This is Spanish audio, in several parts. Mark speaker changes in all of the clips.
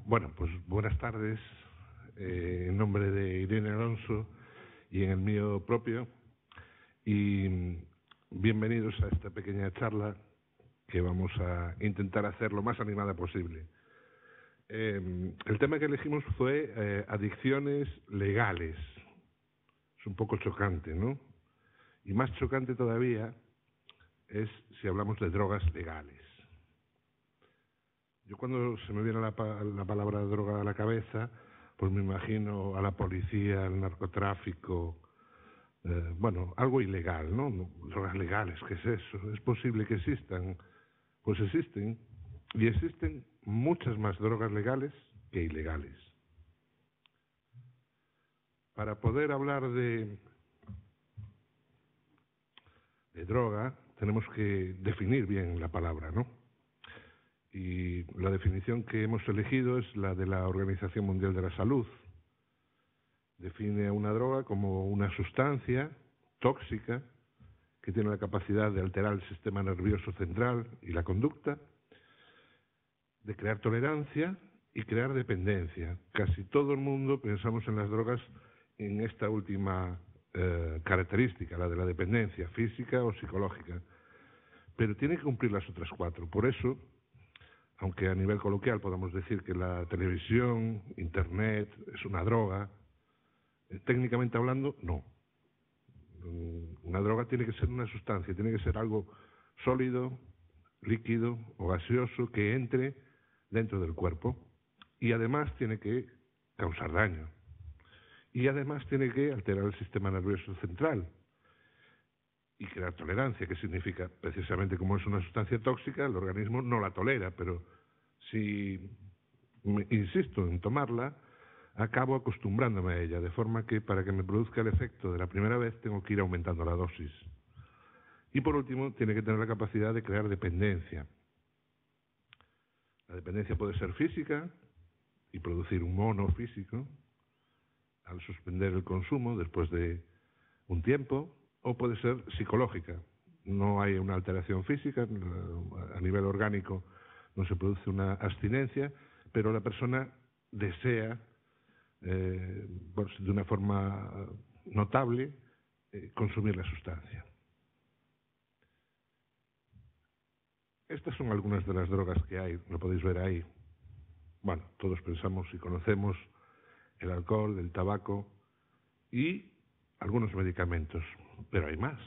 Speaker 1: Bueno, pues buenas tardes, en nombre de Irene Alonso y en el mío propio, y bienvenidos a esta pequeña charla que vamos a intentar hacer lo más animada posible. El tema que elegimos fue adicciones legales. Es un poco chocante, ¿no? Y más chocante todavía es si hablamos de drogas legales. Yo cuando se me viene la palabra droga a la cabeza, pues me imagino a la policía, al narcotráfico, bueno, algo ilegal, ¿no? Drogas legales, ¿qué es eso? ¿Es posible que existan? Pues existen, y existen muchas más drogas legales que ilegales. Para poder hablar de droga, tenemos que definir bien la palabra, ¿no? Y la definición que hemos elegido es la de la Organización Mundial de la Salud. Define a una droga como una sustancia tóxica que tiene la capacidad de alterar el sistema nervioso central y la conducta, de crear tolerancia y crear dependencia. Casi todo el mundo pensamos en las drogas en esta última característica, la de la dependencia física o psicológica, pero tiene que cumplir las otras cuatro. Por eso, aunque a nivel coloquial podamos decir que la televisión, internet es una droga, técnicamente hablando, no. Una droga tiene que ser una sustancia, tiene que ser algo sólido, líquido o gaseoso que entre dentro del cuerpo, y además tiene que causar daño, y además tiene que alterar el sistema nervioso central y crear tolerancia, que significa, precisamente como es una sustancia tóxica, el organismo no la tolera, pero si insisto en tomarla, acabo acostumbrándome a ella, de forma que para que me produzca el efecto de la primera vez tengo que ir aumentando la dosis. Y por último, tiene que tener la capacidad de crear dependencia. La dependencia puede ser física y producir un mono físico al suspender el consumo después de un tiempo, o puede ser psicológica. No hay una alteración física, a nivel orgánico no se produce una abstinencia, pero la persona desea, pues, de una forma notable, consumir la sustancia. Estas son algunas de las drogas que hay, lo podéis ver ahí. Bueno, todos pensamos y conocemos el alcohol, el tabaco y algunos medicamentos, pero hay más.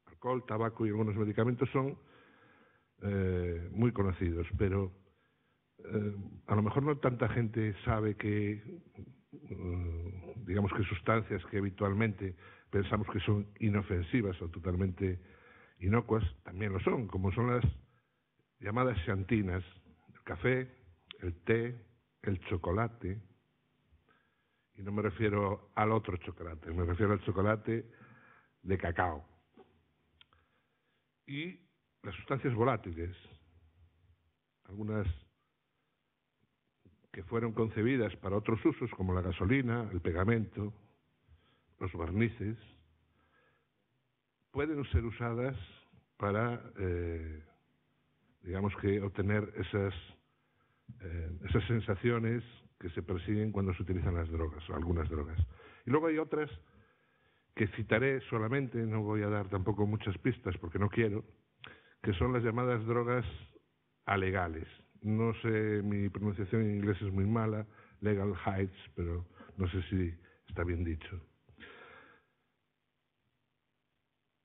Speaker 1: Alcohol, tabaco y algunos medicamentos son muy conocidos, pero a lo mejor no tanta gente sabe que, digamos que sustancias que habitualmente pensamos que son inofensivas o totalmente inocuas, también lo son, como son las llamadas xantinas, el café, el té, el chocolate, y no me refiero al otro chocolate, me refiero al chocolate de cacao. Y las sustancias volátiles, algunas que fueron concebidas para otros usos, como la gasolina, el pegamento, los barnices, pueden ser usadas para, digamos que, obtener esas sensaciones que se persiguen cuando se utilizan las drogas, o algunas drogas. Y luego hay otras que citaré solamente, no voy a dar tampoco muchas pistas porque no quiero, que son las llamadas drogas alegales. No sé, mi pronunciación en inglés es muy mala, legal heights, pero no sé si está bien dicho.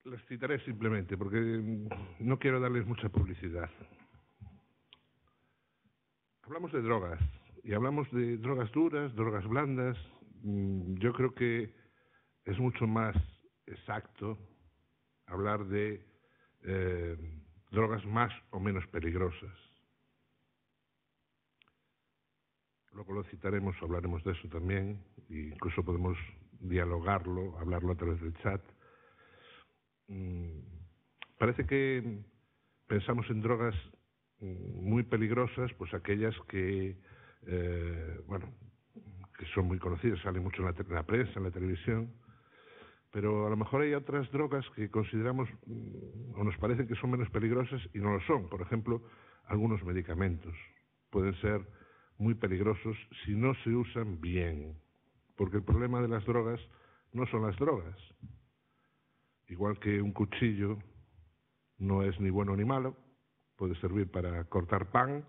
Speaker 1: Las citaré simplemente porque no quiero darles mucha publicidad. Hablamos de drogas, y hablamos de drogas duras, drogas blandas. Yo creo que es mucho más exacto hablar de drogas más o menos peligrosas. Luego lo citaremos, hablaremos de eso también, e incluso podemos dialogarlo, hablarlo a través del chat. Parece que pensamos en drogas muy peligrosas, pues aquellas que, bueno, que son muy conocidas, salen mucho en la prensa, en la televisión, pero a lo mejor hay otras drogas que consideramos o nos parecen que son menos peligrosas y no lo son. Por ejemplo, algunos medicamentos pueden ser muy peligrosos si no se usan bien, porque el problema de las drogas no son las drogas. Igual que un cuchillo no es ni bueno ni malo, puede servir para cortar pan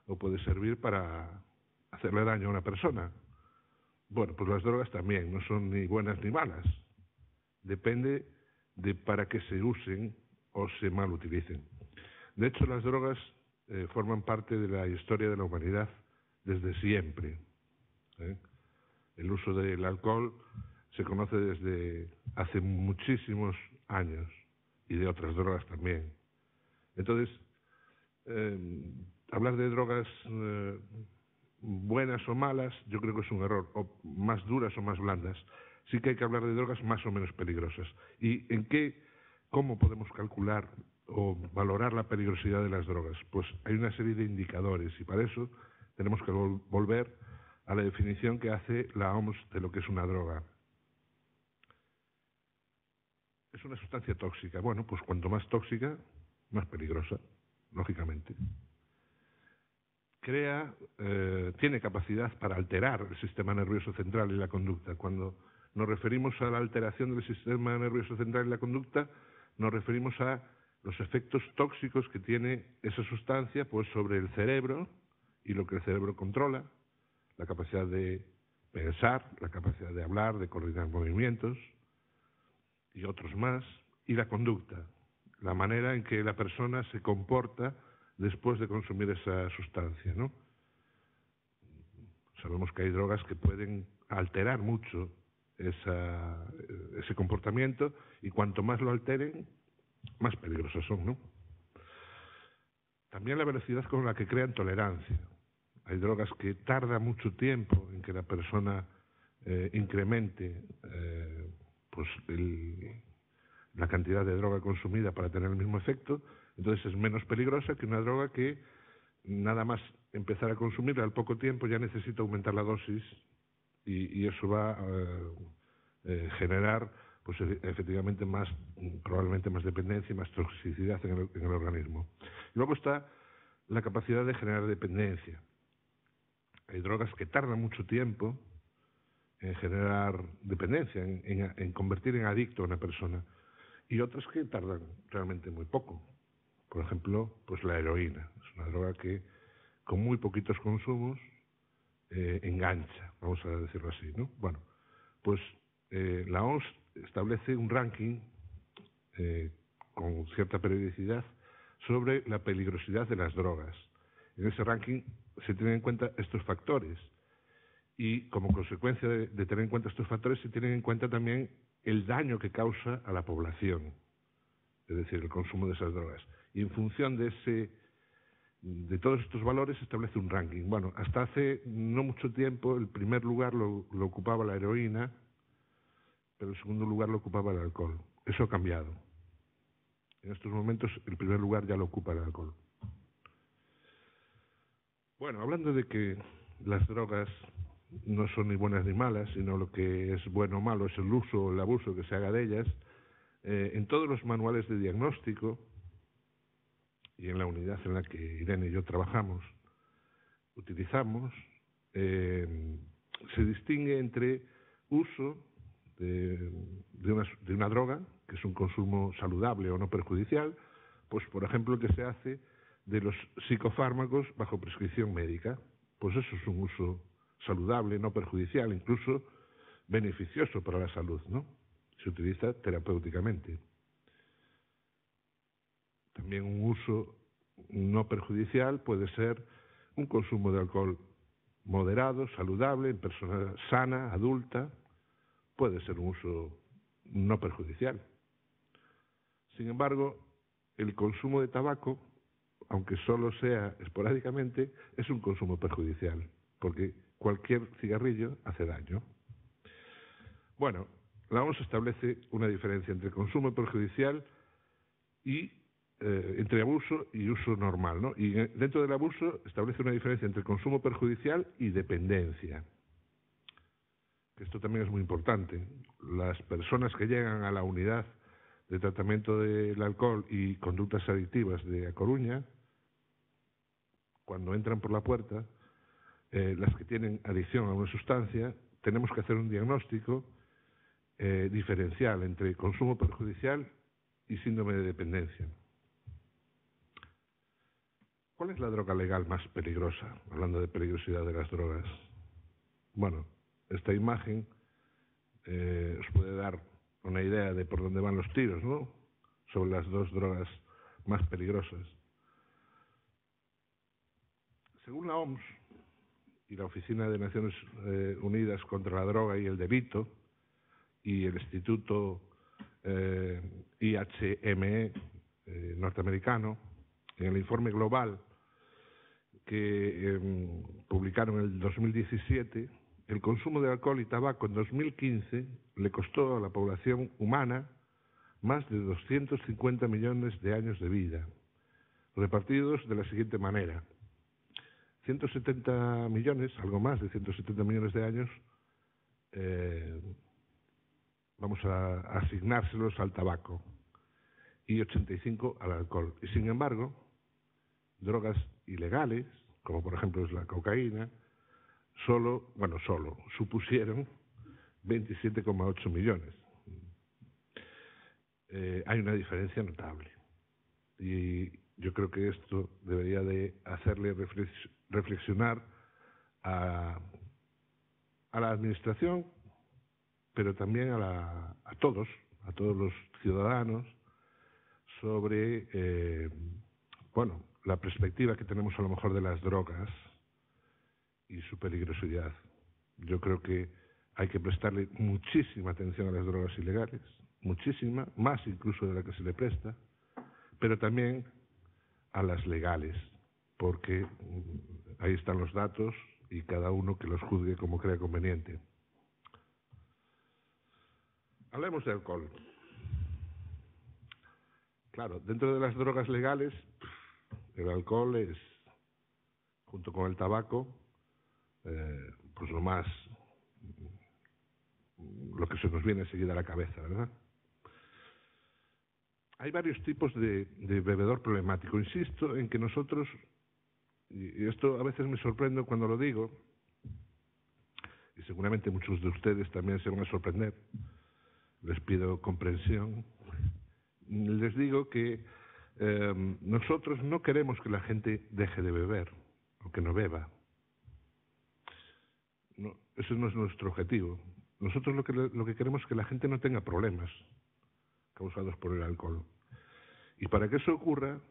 Speaker 1: o puede servir para hacerle daño a una persona. Bueno, pues las drogas también no son ni buenas ni malas. Depende de para qué se usen o se mal utilicen. De hecho, las drogas forman parte de la historia de la humanidad desde siempre. El uso del alcohol se conoce desde hace muchísimos años y de otras drogas también. Entonces, hablar de drogas buenas o malas, yo creo que es un error, o más duras o más blandas. Sí que hay que hablar de drogas más o menos peligrosas. ¿Y cómo podemos calcular o valorar la peligrosidad de las drogas? Pues hay una serie de indicadores y para eso tenemos que volver a la definición que hace la OMS de lo que es una droga. Es una sustancia tóxica. Bueno, pues cuanto más tóxica, más peligrosa, lógicamente. Tiene capacidad para alterar el sistema nervioso central y la conducta. Cuando nos referimos a la alteración del sistema nervioso central y la conducta, nos referimos a los efectos tóxicos que tiene esa sustancia pues sobre el cerebro y lo que el cerebro controla, la capacidad de pensar, la capacidad de hablar, de coordinar movimientos y otros más, y la conducta, la manera en que la persona se comporta después de consumir esa sustancia, ¿no? Sabemos que hay drogas que pueden alterar mucho ese comportamiento y cuanto más lo alteren, más peligrosas son, ¿no? También la velocidad con la que crean tolerancia. Hay drogas que tarda mucho tiempo en que la persona incremente pues la cantidad de droga consumida para tener el mismo efecto, entonces es menos peligrosa que una droga que nada más empezar a consumirla al poco tiempo ya necesita aumentar la dosis y eso va a generar pues efectivamente probablemente más dependencia y más toxicidad en el organismo. Y luego está la capacidad de generar dependencia. Hay drogas que tardan mucho tiempo en generar dependencia, en convertir en adicto a una persona, y otras que tardan realmente muy poco. Por ejemplo, pues la heroína. Es una droga que con muy poquitos consumos engancha, vamos a decirlo así, ¿no? Bueno, pues la OMS establece un ranking con cierta periodicidad sobre la peligrosidad de las drogas. En ese ranking se tienen en cuenta estos factores y como consecuencia de tener en cuenta estos factores se tienen en cuenta también el daño que causa a la población, es decir, el consumo de esas drogas. Y en función de todos estos valores se establece un ranking. Bueno, hasta hace no mucho tiempo el primer lugar lo ocupaba la heroína, pero el segundo lugar lo ocupaba el alcohol. Eso ha cambiado. En estos momentos el primer lugar ya lo ocupa el alcohol. Bueno, hablando de que las drogas no son ni buenas ni malas, sino lo que es bueno o malo es el uso o el abuso que se haga de ellas, en todos los manuales de diagnóstico y en la unidad en la que Irene y yo trabajamos, utilizamos, se distingue entre uso de una droga, que es un consumo saludable o no perjudicial, pues por ejemplo que se hace de los psicofármacos bajo prescripción médica. Pues eso es un uso saludable, no perjudicial, incluso beneficioso para la salud, ¿no? Se utiliza terapéuticamente. También un uso no perjudicial puede ser un consumo de alcohol moderado, saludable, en persona sana, adulta, puede ser un uso no perjudicial. Sin embargo, el consumo de tabaco, aunque solo sea esporádicamente, es un consumo perjudicial, porque cualquier cigarrillo hace daño. Bueno, la OMS establece una diferencia entre consumo perjudicial y entre abuso y uso normal, ¿no? Y dentro del abuso establece una diferencia entre consumo perjudicial y dependencia. que esto también es muy importante. Las personas que llegan a la unidad de tratamiento del alcohol y conductas adictivas de A Coruña, cuando entran por la puerta, las que tienen adicción a una sustancia, tenemos que hacer un diagnóstico diferencial entre consumo perjudicial y síndrome de dependencia. ¿Cuál es la droga legal más peligrosa? Hablando de peligrosidad de las drogas. Bueno, esta imagen os puede dar una idea de por dónde van los tiros, ¿no? Sobre las dos drogas más peligrosas. Según la OMS y la Oficina de Naciones Unidas contra la Droga y el Delito y el Instituto IHME norteamericano, en el informe global que publicaron en el 2017, el consumo de alcohol y tabaco en 2015 le costó a la población humana más de 250 millones de años de vida, repartidos de la siguiente manera: 170 millones, algo más de 170 millones de años, vamos a asignárselos al tabaco y 85 al alcohol. Y sin embargo, drogas ilegales, como por ejemplo es la cocaína, solo supusieron 27,8 millones. Hay una diferencia notable. Y yo creo que esto debería de hacerle reflexionar a la administración, pero también a todos los ciudadanos, sobre la perspectiva que tenemos a lo mejor de las drogas y su peligrosidad. Yo creo que hay que prestarle muchísima atención a las drogas ilegales, muchísima, más incluso de la que se le presta, pero también a las legales, porque ahí están los datos y cada uno que los juzgue como crea conveniente. Hablemos de alcohol. Claro, dentro de las drogas legales, el alcohol es, junto con el tabaco, pues lo que se nos viene enseguida a la cabeza, ¿verdad? Hay varios tipos de bebedor problemático. Insisto en que nosotros, y esto a veces me sorprendo cuando lo digo, y seguramente muchos de ustedes también se van a sorprender, les pido comprensión, les digo que nosotros no queremos que la gente deje de beber o que no beba. No, ese no es nuestro objetivo. Nosotros lo que queremos es que la gente no tenga problemas causados por el alcohol. Y para que eso ocurra,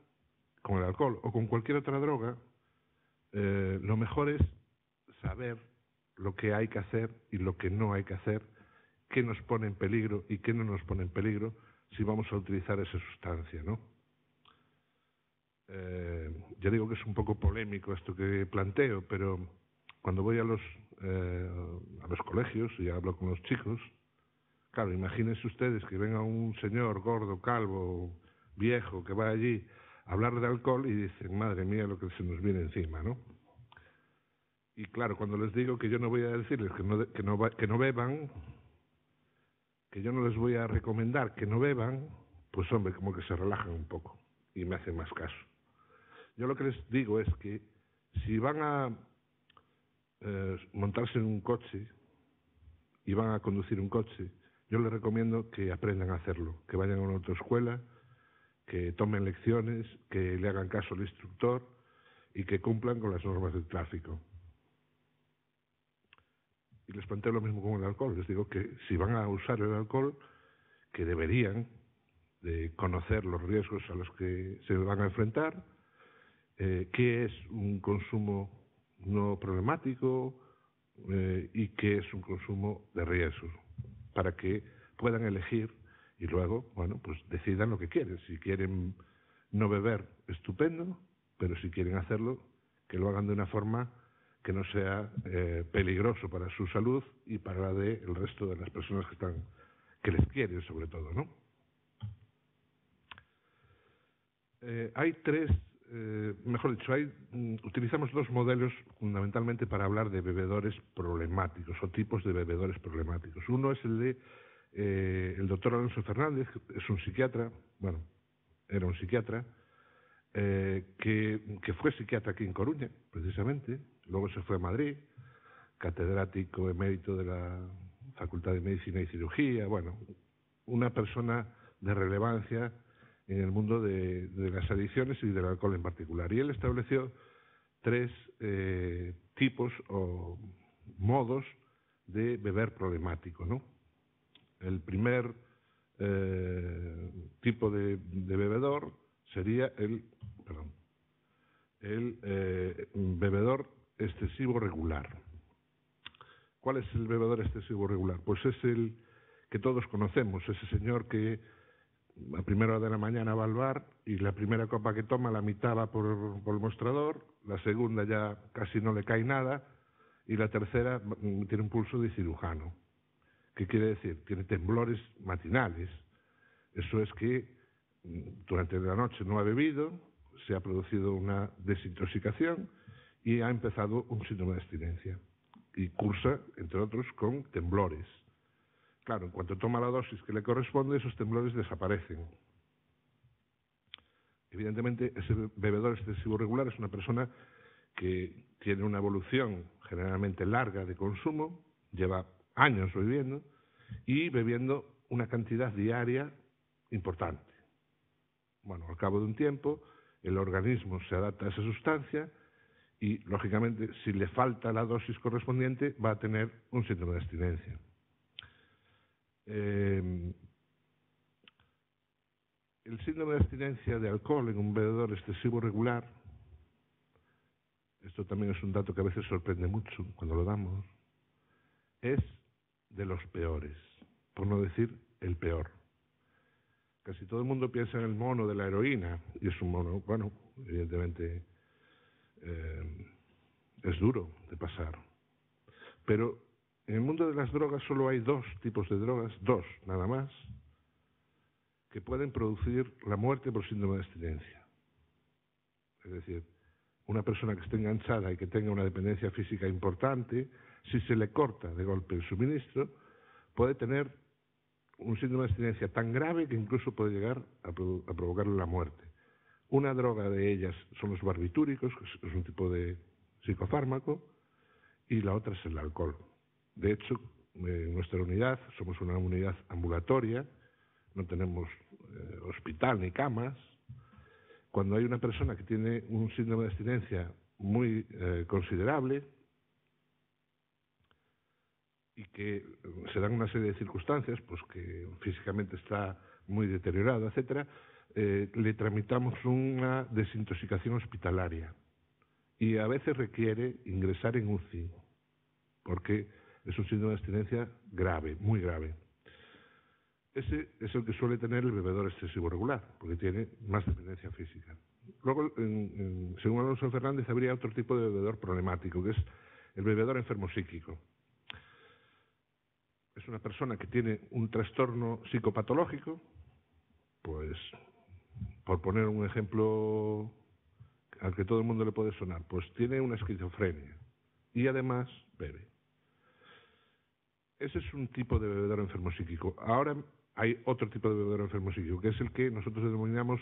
Speaker 1: con el alcohol o con cualquier otra droga, lo mejor es saber lo que hay que hacer y lo que no hay que hacer, qué nos pone en peligro y qué no nos pone en peligro si vamos a utilizar esa sustancia, ¿no? Ya digo que es un poco polémico esto que planteo, pero cuando voy a los colegios y hablo con los chicos, claro, imagínense ustedes que venga un señor gordo, calvo, viejo, que va allí a hablar de alcohol y dicen, madre mía, lo que se nos viene encima, ¿no? Y claro, cuando les digo que yo no voy a decirles que no beban, que yo no les voy a recomendar que no beban, pues hombre, como que se relajan un poco y me hacen más caso. Yo lo que les digo es que si van a montarse en un coche y van a conducir un coche, yo les recomiendo que aprendan a hacerlo, que vayan a una autoescuela, que tomen lecciones, que le hagan caso al instructor y que cumplan con las normas del tráfico. Y les planteo lo mismo con el alcohol. Les digo que si van a usar el alcohol, que deberían de conocer los riesgos a los que se van a enfrentar, qué es un consumo no problemático y qué es un consumo de riesgo, para que puedan elegir y luego, pues decidan lo que quieren. Si quieren no beber, estupendo, pero si quieren hacerlo, que lo hagan de una forma que no sea peligroso para su salud y para la del resto de las personas que les quieren, sobre todo, ¿no? Hay tres mejor dicho, utilizamos dos modelos fundamentalmente para hablar de bebedores problemáticos o tipos de bebedores problemáticos. Uno es el de el doctor Alonso Fernández, que es un psiquiatra, bueno, era un psiquiatra, que fue psiquiatra aquí en Coruña, precisamente, luego se fue a Madrid, catedrático emérito de la Facultad de Medicina y Cirugía, bueno, una persona de relevancia en el mundo de las adicciones y del alcohol en particular. Y él estableció tres tipos o modos de beber problemático, ¿no? El primer tipo de bebedor sería el bebedor excesivo regular. ¿Cuál es el bebedor excesivo regular? Pues es el que todos conocemos, ese señor que a primera hora de la mañana va al bar y la primera copa que toma, la mitad va por el mostrador, la segunda ya casi no le cae nada y la tercera tiene un pulso de cirujano. ¿Qué quiere decir? Tiene temblores matinales. Eso es que durante la noche no ha bebido, se ha producido una desintoxicación y ha empezado un síndrome de abstinencia. Y cursa, entre otros, con temblores. Claro, en cuanto toma la dosis que le corresponde, esos temblores desaparecen. Evidentemente, ese bebedor excesivo regular es una persona que tiene una evolución generalmente larga de consumo, lleva años bebiendo y bebiendo una cantidad diaria importante. Bueno, al cabo de un tiempo, el organismo se adapta a esa sustancia y, lógicamente, si le falta la dosis correspondiente, va a tener un síndrome de abstinencia. El síndrome de abstinencia de alcohol en un bebedor excesivo regular, esto también es un dato que a veces sorprende mucho cuando lo damos, es de los peores, por no decir el peor. Casi todo el mundo piensa en el mono de la heroína, y es un mono, bueno, evidentemente es duro de pasar. Pero en el mundo de las drogas solo hay dos tipos de drogas, dos nada más, que pueden producir la muerte por síndrome de abstinencia. Es decir, una persona que esté enganchada y que tenga una dependencia física importante, si se le corta de golpe el suministro, puede tener un síndrome de abstinencia tan grave que incluso puede llegar a provocarle la muerte. Una droga de ellas son los barbitúricos, que es un tipo de psicofármaco, y la otra es el alcohol. De hecho, en nuestra unidad somos una unidad ambulatoria, no tenemos hospital ni camas. Cuando hay una persona que tiene un síndrome de abstinencia muy considerable y que se dan una serie de circunstancias, pues que físicamente está muy deteriorado, etcétera, le tramitamos una desintoxicación hospitalaria y a veces requiere ingresar en UCI porque es un síndrome de abstinencia grave, muy grave. Ese es el que suele tener el bebedor excesivo regular, porque tiene más dependencia física. Luego, según Alonso Fernández, habría otro tipo de bebedor problemático, que es el bebedor enfermo psíquico. Es una persona que tiene un trastorno psicopatológico, pues, por poner un ejemplo al que todo el mundo le puede sonar, pues tiene una esquizofrenia y además bebe. Ese es un tipo de bebedor enfermo psíquico. Ahora hay otro tipo de bebedor enfermo psíquico, que es el que nosotros denominamos,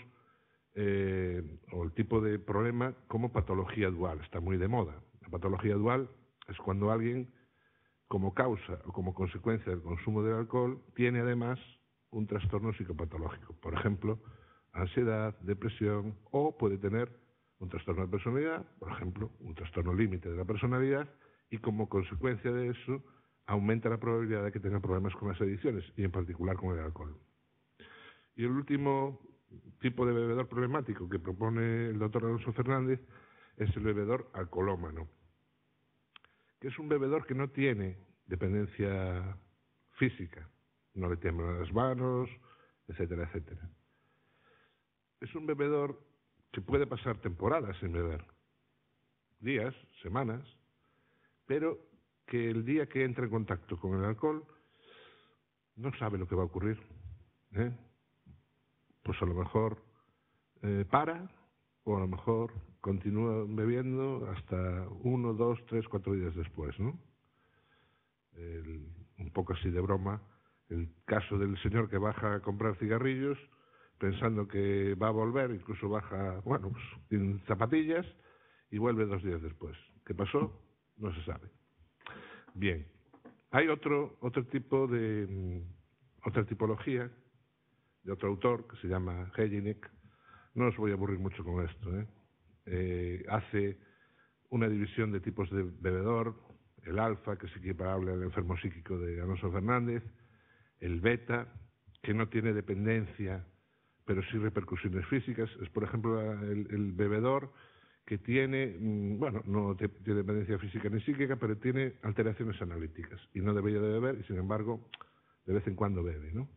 Speaker 1: o el tipo de problema, como patología dual. Está muy de moda. La patología dual es cuando alguien, como causa o como consecuencia del consumo del alcohol, tiene además un trastorno psicopatológico. Por ejemplo, ansiedad, depresión, o puede tener un trastorno de personalidad, por ejemplo, un trastorno límite de la personalidad, y como consecuencia de eso aumenta la probabilidad de que tenga problemas con las adicciones y en particular con el alcohol. Y el último tipo de bebedor problemático que propone el doctor Alonso Fernández es el bebedor alcoholómano, que es un bebedor que no tiene dependencia física, no le tiemblan las manos, etcétera, etcétera. Es un bebedor que puede pasar temporadas sin beber, días, semanas, pero que el día que entra en contacto con el alcohol no sabe lo que va a ocurrir. Pues a lo mejor para o a lo mejor continúan bebiendo hasta 1, 2, 3, 4 días después, ¿no? Un poco así de broma, el caso del señor que baja a comprar cigarrillos pensando que va a volver, incluso baja, bueno, pues en zapatillas y vuelve 2 días después. ¿Qué pasó? No se sabe. Bien, hay otra tipología de otro autor que se llama Jelinek. No os voy a aburrir mucho con esto, hace una división de tipos de bebedor: el alfa, que es equiparable al enfermo psíquico de Alonso Fernández; el beta, que no tiene dependencia, pero sí repercusiones físicas. Es, por ejemplo, el bebedor que tiene, bueno, no tiene dependencia física ni psíquica, pero tiene alteraciones analíticas y no debería de beber, y sin embargo, de vez en cuando bebe, ¿no?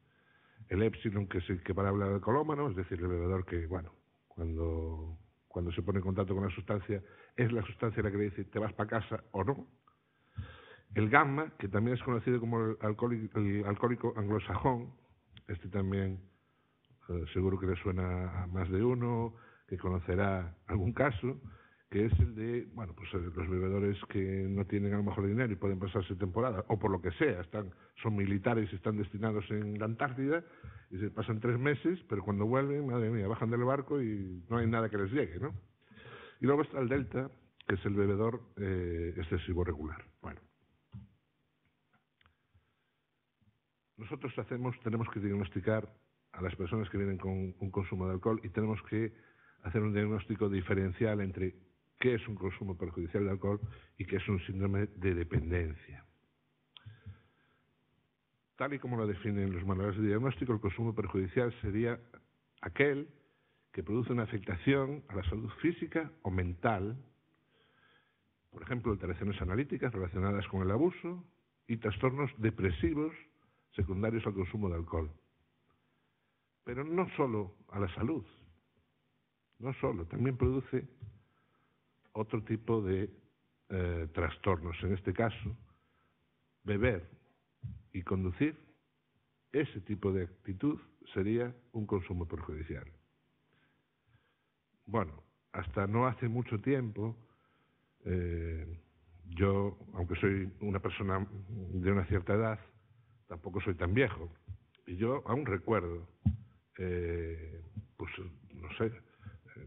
Speaker 1: El épsilon, que es equiparable al alcoholómano, es decir, el bebedor que, bueno, cuando se pone en contacto con la sustancia, es la sustancia la que le dice te vas para casa o no. El gamma, que también es conocido como el alcohólico anglosajón, este también seguro que le suena a más de uno, que conocerá algún caso, que es el de, bueno, pues los bebedores que no tienen a lo mejor dinero y pueden pasarse temporada, o por lo que sea, son militares y están destinados en la Antártida, y se pasan 3 meses, pero cuando vuelven, madre mía, bajan del barco y no hay nada que les llegue, ¿no? Y luego está el delta, que es el bebedor excesivo regular. Bueno, nosotros tenemos que diagnosticar a las personas que vienen con un consumo de alcohol, y tenemos que hacer un diagnóstico diferencial entre qué es un consumo perjudicial de alcohol y qué es un síndrome de dependencia. Tal y como lo definen los manuales de diagnóstico, el consumo perjudicial sería aquel que produce una afectación a la salud física o mental, por ejemplo, alteraciones analíticas relacionadas con el abuso y trastornos depresivos secundarios al consumo de alcohol. Pero no solo a la salud, también produce otro tipo de trastornos. En este caso, beber y conducir, ese tipo de actitud sería un consumo perjudicial. Bueno, hasta no hace mucho tiempo, yo, aunque soy una persona de una cierta edad, tampoco soy tan viejo, y yo aún recuerdo, pues no sé,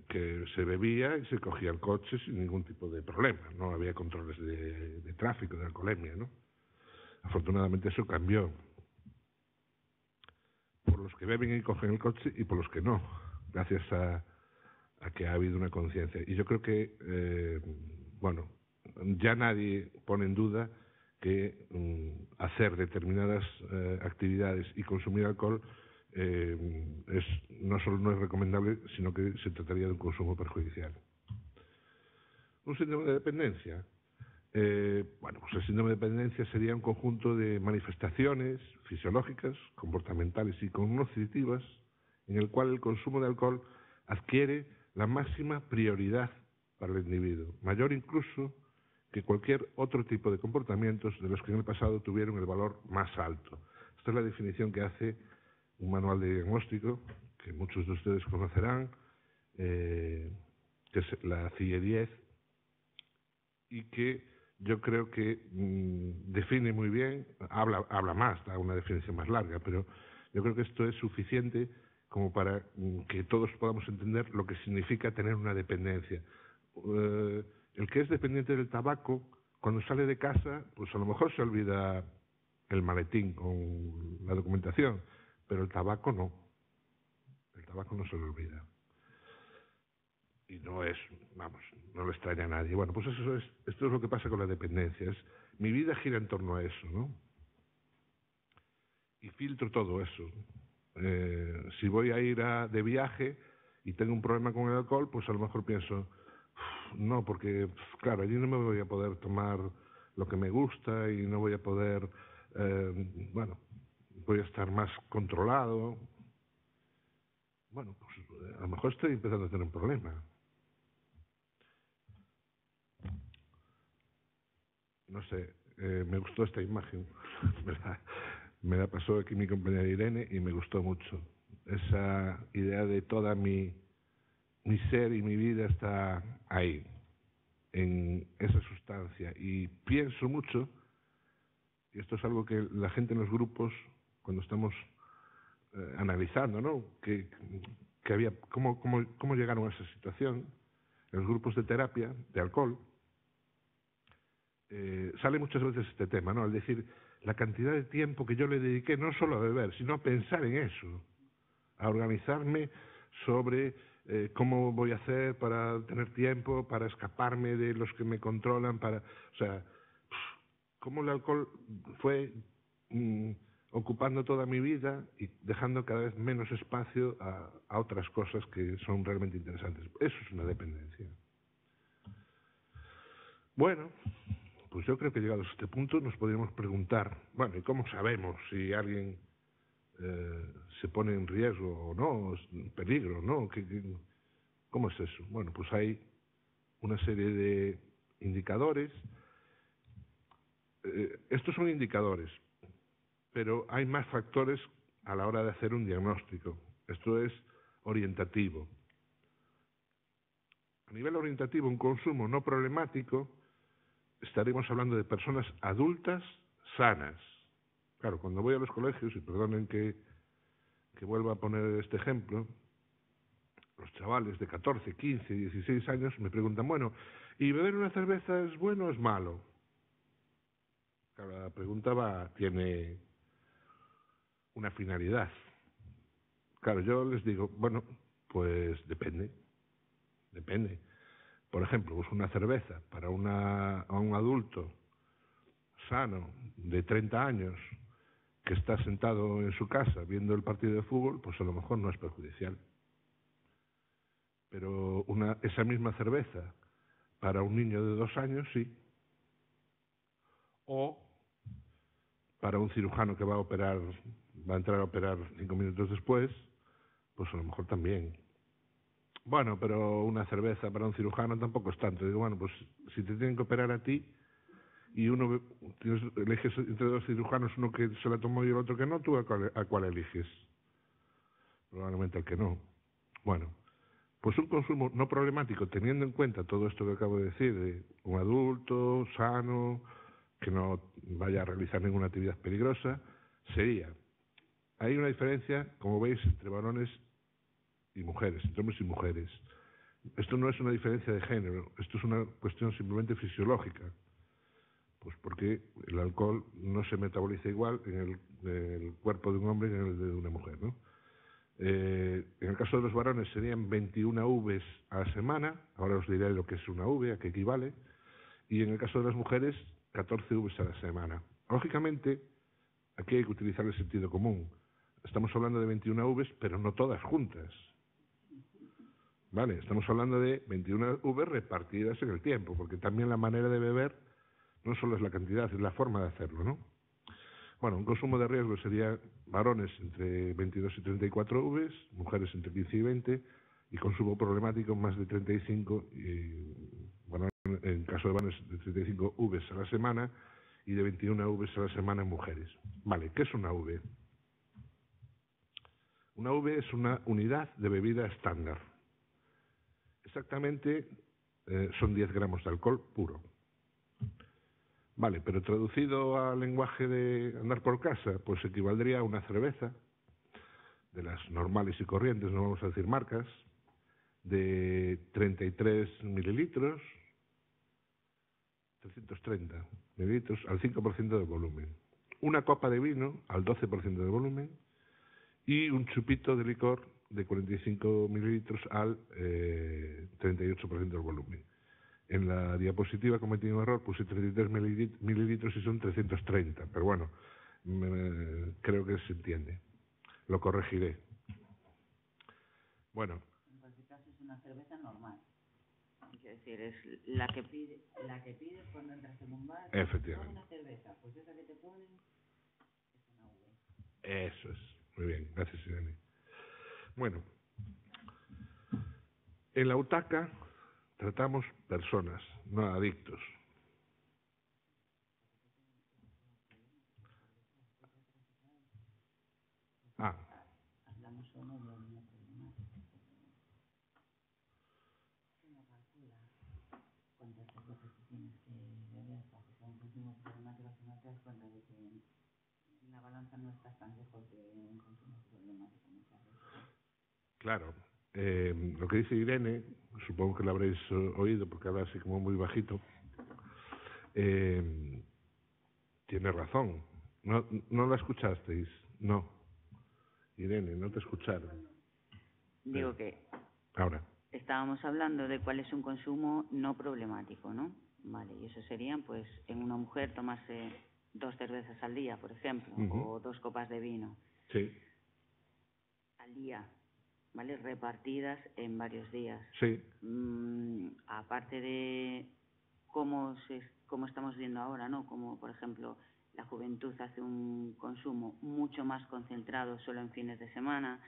Speaker 1: que se bebía y se cogía el coche sin ningún tipo de problema, no había controles de tráfico, de alcoholemia, ¿no? Afortunadamente eso cambió, por los que beben y cogen el coche y por los que no, gracias a que ha habido una conciencia. Y yo creo que, bueno, ya nadie pone en duda que hacer determinadas actividades y consumir alcohol no solo no es recomendable, sino que se trataría de un consumo perjudicial. Un síndrome de dependencia. Bueno, pues el síndrome de dependencia sería un conjunto de manifestaciones fisiológicas, comportamentales y cognitivas en el cual el consumo de alcohol adquiere la máxima prioridad para el individuo, mayor incluso que cualquier otro tipo de comportamientos de los que en el pasado tuvieron el valor más alto. Esta es la definición que hace un manual de diagnóstico que muchos de ustedes conocerán, que es la CIE-10, y que yo creo que define muy bien, habla más, da una definición más larga, pero yo creo que esto es suficiente como para que todos podamos entender lo que significa tener una dependencia. El que es dependiente del tabaco, cuando sale de casa, pues a lo mejor se olvida el maletín con la documentación, pero el tabaco no se le olvida. Y no es, vamos, no le extraña a nadie. Bueno, pues esto es lo que pasa con la dependencia. Mi vida gira en torno a eso, ¿no? Y filtro todo eso. Si voy a ir de viaje y tengo un problema con el alcohol, pues a lo mejor pienso, no, porque, claro, allí no me voy a poder tomar lo que me gusta y no voy a poder, bueno, voy a estar más controlado. Bueno, pues a lo mejor estoy empezando a tener un problema. No sé, me gustó esta imagen, me la pasó aquí mi compañera Irene y me gustó mucho. Esa idea de toda mi mi ser y mi vida está ahí, en esa sustancia. Y pienso mucho, y esto es algo que la gente en los grupos, cuando estamos analizando, ¿no? Que había, cómo llegaron a esa situación, en los grupos de terapia, de alcohol, sale muchas veces este tema, ¿no? Al decir, la cantidad de tiempo que yo le dediqué no solo a beber, sino a pensar en eso, a organizarme sobre cómo voy a hacer para tener tiempo, para escaparme de los que me controlan, o sea, cómo el alcohol fue ocupando toda mi vida y dejando cada vez menos espacio a otras cosas que son realmente interesantes. Eso es una dependencia. Bueno, pues yo creo que llegados a este punto nos podríamos preguntar, bueno, ¿y cómo sabemos si alguien se pone en riesgo o no, en peligro, ¿no? ¿Cómo es eso? Bueno, pues hay una serie de indicadores. Estos son indicadores, pero hay más factores a la hora de hacer un diagnóstico. Esto es orientativo. A nivel orientativo, un consumo no problemático, estaremos hablando de personas adultas sanas. Claro, cuando voy a los colegios, y perdonen que vuelva a poner este ejemplo, los chavales de 14, 15, 16 años me preguntan, bueno, ¿y beber una cerveza es bueno o es malo? Claro, la pregunta tiene una finalidad. Claro, yo les digo, bueno, pues depende. Por ejemplo, pues una cerveza para a un adulto sano de 30 años que está sentado en su casa viendo el partido de fútbol, pues a lo mejor no es perjudicial. Pero esa misma cerveza para un niño de 2 años, sí. O para un cirujano que va a entrar a operar 5 minutos después, pues a lo mejor también. Bueno, pero una cerveza para un cirujano tampoco es tanto. Digo, bueno, pues si te tienen que operar a ti y eliges entre dos cirujanos, uno que se la tomó y el otro que no, ¿tú a cuál eliges? Probablemente al que no. Bueno, pues un consumo no problemático, teniendo en cuenta todo esto que acabo de decir, de un adulto sano, que no vaya a realizar ninguna actividad peligrosa, sería, hay una diferencia, como veis, entre varones y mujeres, entre hombres y mujeres. Esto no es una diferencia de género, esto es una cuestión simplemente fisiológica, pues porque el alcohol no se metaboliza igual en el cuerpo de un hombre que en el de una mujer, ¿no? En el caso de los varones serían 21 Vs a la semana, ahora os diré lo que es una V, a qué equivale, y en el caso de las mujeres, 14 Vs a la semana. Lógicamente, aquí hay que utilizar el sentido común. Estamos hablando de 21 Vs, pero no todas juntas. Vale, estamos hablando de 21 Vs repartidas en el tiempo, porque también la manera de beber no solo es la cantidad, es la forma de hacerlo, ¿no? Bueno, un consumo de riesgo sería varones entre 22 y 34 Vs, mujeres entre 15 y 20, y consumo problemático más de 35, bueno, en caso de varones de 35 Vs a la semana y de 21 Vs a la semana en mujeres. Vale, ¿qué es una V? Una V es una unidad de bebida estándar. Exactamente son 10 gramos de alcohol puro. Vale, pero traducido al lenguaje de andar por casa, pues equivaldría a una cerveza, de las normales y corrientes, no vamos a decir marcas, de 33 mililitros, 330 mililitros al 5% del volumen. Una copa de vino al 12% del volumen y un chupito de licor de 45 mililitros al 38% del volumen. En la diapositiva cometí un error, puse 33 mililitros y son 330, pero bueno, creo que se entiende. Lo corregiré. Bueno.
Speaker 2: En cualquier caso es una cerveza normal. Quiero decir, es la que pides cuando entras en un bar.
Speaker 1: Efectivamente.
Speaker 2: Una cerveza, pues esa que te ponen es una V.
Speaker 1: Eso es. Muy bien, gracias, Irene. Bueno, en la UTACA tratamos personas, no adictos.
Speaker 2: Hablamos solo de una problemática.
Speaker 1: Claro. Lo que dice Irene, supongo que lo habréis oído porque habla así como muy bajito, tiene razón. ¿No la escuchasteis? No. Irene, no te escucharon.
Speaker 2: Digo que
Speaker 1: Ahora.
Speaker 2: estábamos hablando de cuál es un consumo no problemático, ¿no? Vale, y eso serían, pues, en una mujer tomarse 2 cervezas al día, por ejemplo, o 2 copas de vino.
Speaker 1: Sí.
Speaker 2: Al día, ¿vale? Repartidas en varios días.
Speaker 1: Sí.
Speaker 2: Aparte de cómo estamos viendo ahora, ¿no? Como, por ejemplo, la juventud hace un consumo mucho más concentrado solo en fines de semana.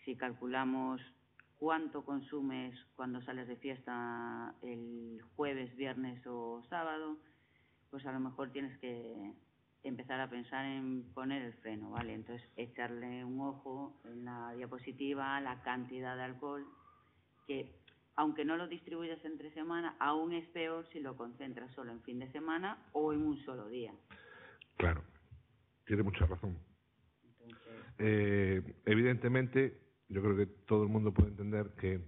Speaker 2: Si calculamos cuánto consumes cuando sales de fiesta el jueves, viernes o sábado, pues a lo mejor tienes que empezar a pensar en poner el freno, ¿vale? Entonces, echarle un ojo en la diapositiva a la cantidad de alcohol, que aunque no lo distribuyas entre semana, aún es peor si lo concentras solo en fin de semana o en un solo día.
Speaker 1: Claro, tiene mucha razón.
Speaker 2: Entonces,
Speaker 1: evidentemente, yo creo que todo el mundo puede entender que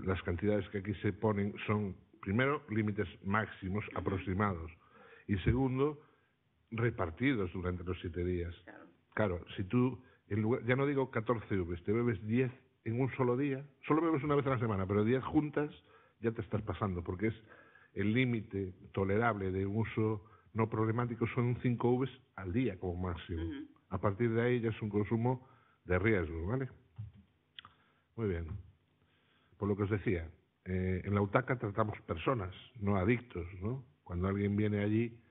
Speaker 1: las cantidades que aquí se ponen son, primero, límites máximos aproximados y segundo, repartidos durante los 7 días. Claro, si tú, en lugar, ya no digo 14 uvas, te bebes 10 en un solo día, solo bebes una vez a la semana, pero 10 juntas ya te estás pasando, porque es el límite tolerable de uso no problemático son 5 uvas al día como máximo. A partir de ahí ya es un consumo de riesgo, ¿vale? Muy bien. Por lo que os decía, en la UTACA tratamos personas, no adictos, ¿no? Cuando alguien viene allí,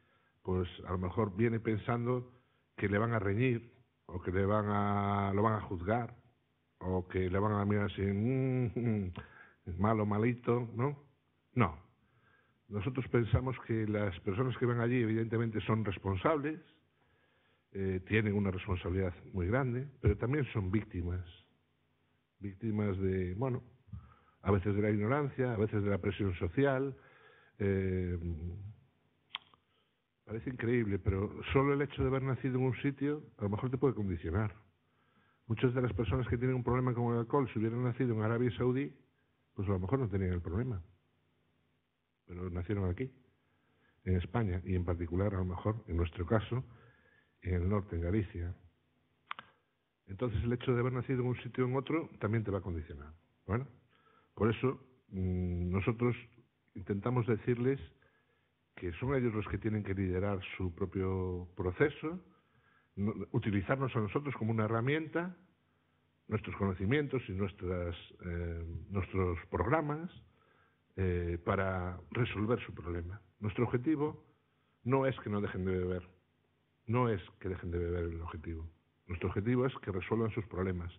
Speaker 1: pues a lo mejor viene pensando que le van a reñir, o que lo van a juzgar, o que le van a mirar así, malo, malito, ¿no? No. Nosotros pensamos que las personas que van allí evidentemente son responsables, tienen una responsabilidad muy grande, pero también son víctimas de, bueno, a veces de la ignorancia, a veces de la presión social. Parece increíble, pero solo el hecho de haber nacido en un sitio a lo mejor te puede condicionar. Muchas de las personas que tienen un problema con el alcohol, si hubieran nacido en Arabia Saudí, pues a lo mejor no tenían el problema, pero nacieron aquí, en España, y en particular, a lo mejor, en nuestro caso, en el norte, en Galicia. Entonces el hecho de haber nacido en un sitio o en otro también te va a condicionar. Bueno, por eso nosotros intentamos decirles que son ellos los que tienen que liderar su propio proceso, utilizarnos a nosotros como una herramienta, nuestros conocimientos y nuestros programas para resolver su problema. Nuestro objetivo no es que no dejen de beber, no es que dejen de beber el objetivo. Nuestro objetivo es que resuelvan sus problemas.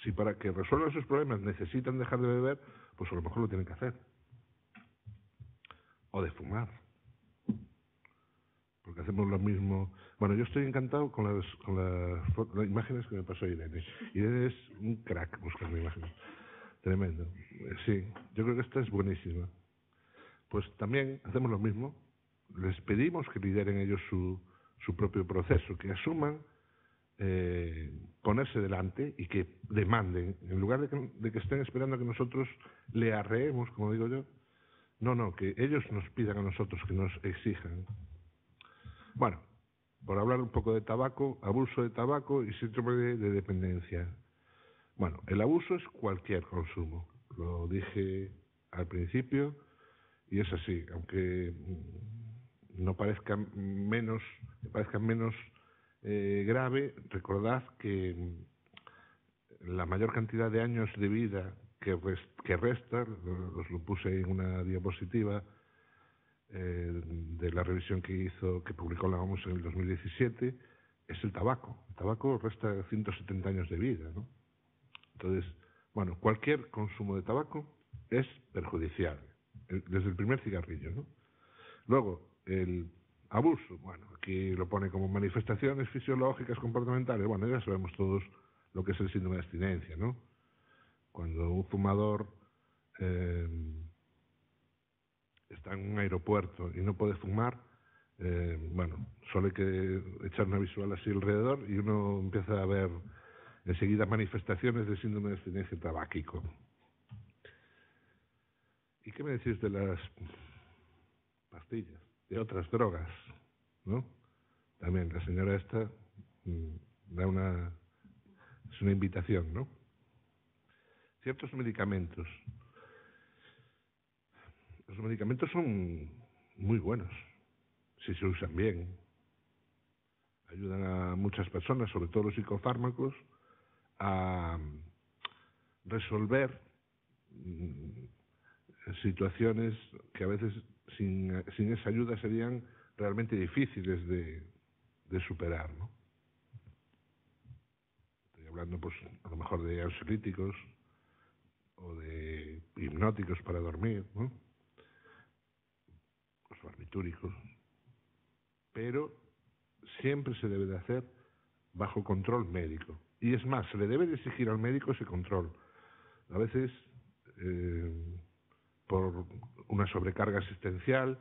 Speaker 1: Si para que resuelvan sus problemas necesitan dejar de beber, pues a lo mejor lo tienen que hacer. O de fumar. Porque hacemos lo mismo. Bueno, yo estoy encantado con las imágenes que me pasó Irene. Irene es un crack buscando imágenes. Tremendo. Sí, yo creo que esta es buenísima. Pues también hacemos lo mismo. Les pedimos que lideren ellos su propio proceso, que asuman ponerse delante y que demanden, en lugar de que estén esperando a que nosotros le arreemos, como digo yo, no, que ellos nos pidan a nosotros, que nos exijan. Bueno, por hablar un poco de tabaco, abuso de tabaco y síndrome de dependencia. Bueno, el abuso es cualquier consumo, lo dije al principio y es así, aunque no parezca menos grave, recordad que la mayor cantidad de años de vida que resta, os lo puse en una diapositiva de la revisión que publicó la OMS en el 2017, es el tabaco. El tabaco resta 170 años de vida, ¿no? Entonces, bueno, cualquier consumo de tabaco es perjudicial, desde el primer cigarrillo, ¿no? Luego, el abuso, bueno, aquí lo pone como manifestaciones fisiológicas, comportamentales, bueno, ya sabemos todos lo que es el síndrome de abstinencia, ¿no? Cuando un fumador está en un aeropuerto y no puede fumar, bueno, solo hay que echar una visual así alrededor y uno empieza a ver enseguida manifestaciones de síndrome de abstinencia tabáquico. ¿Y qué me decís de las pastillas, de otras drogas, ¿no? También la señora esta es una invitación, ¿no? Ciertos medicamentos. Los medicamentos son muy buenos, si se usan bien. Ayudan a muchas personas, sobre todo los psicofármacos, a resolver situaciones que a veces sin esa ayuda serían realmente difíciles de superar, ¿no? Estoy hablando, pues, a lo mejor de ansiolíticos o de hipnóticos para dormir, ¿no? Los barbitúricos. Pero siempre se debe de hacer bajo control médico. Y es más, se le debe de exigir al médico ese control. A veces, por una sobrecarga asistencial,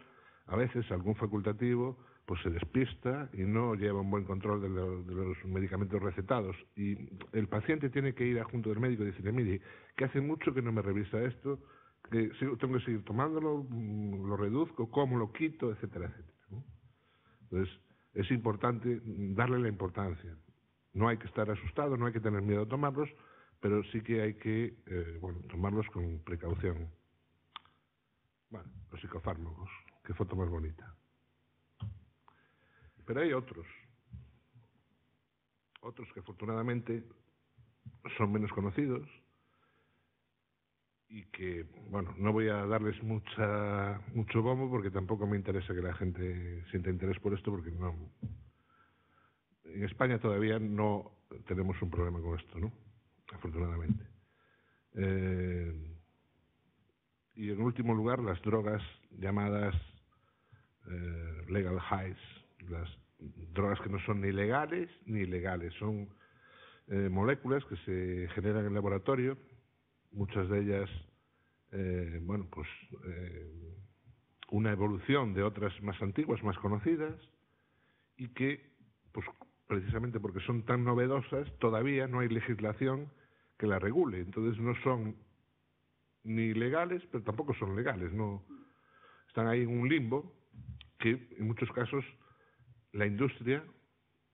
Speaker 1: a veces algún facultativo pues se despista y no lleva un buen control de los medicamentos recetados. Y el paciente tiene que ir junto del médico y decirle, mire, que hace mucho que no me revisa esto, que tengo que seguir tomándolo, lo reduzco, cómo lo quito, etcétera, etcétera, ¿no? Entonces, es importante darle la importancia. No hay que estar asustado, no hay que tener miedo a tomarlos, pero sí que hay que tomarlos con precaución. Bueno, los psicofármacos, qué foto más bonita. Pero hay otros que afortunadamente son menos conocidos y que, bueno, no voy a darles mucho bombo porque tampoco me interesa que la gente sienta interés por esto, porque no. En España todavía no tenemos un problema con esto, ¿no? Afortunadamente. Y en último lugar, las drogas llamadas legal highs, las drogas que no son ni legales ni ilegales, son moléculas que se generan en laboratorio, muchas de ellas, una evolución de otras más antiguas, más conocidas, y que, pues precisamente porque son tan novedosas, todavía no hay legislación que las regule. Entonces no son ni legales, pero tampoco son legales, no están ahí en un limbo que en muchos casos la industria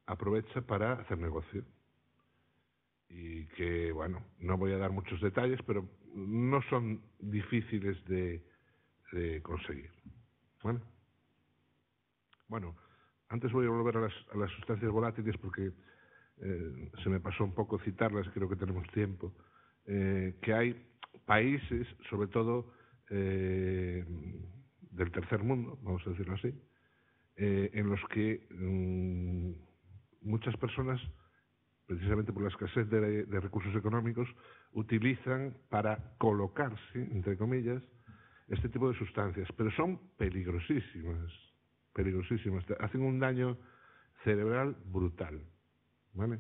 Speaker 1: aprovecha para hacer negocio. Y que, bueno, no voy a dar muchos detalles, pero no son difíciles de conseguir. Bueno, antes voy a volver a las sustancias volátiles porque se me pasó un poco citarlas, creo que tenemos tiempo, que hay países, sobre todo del tercer mundo, vamos a decirlo así, en los que muchas personas, precisamente por la escasez de recursos económicos, utilizan para colocarse, entre comillas, este tipo de sustancias, pero son peligrosísimas, hacen un daño cerebral brutal, ¿vale?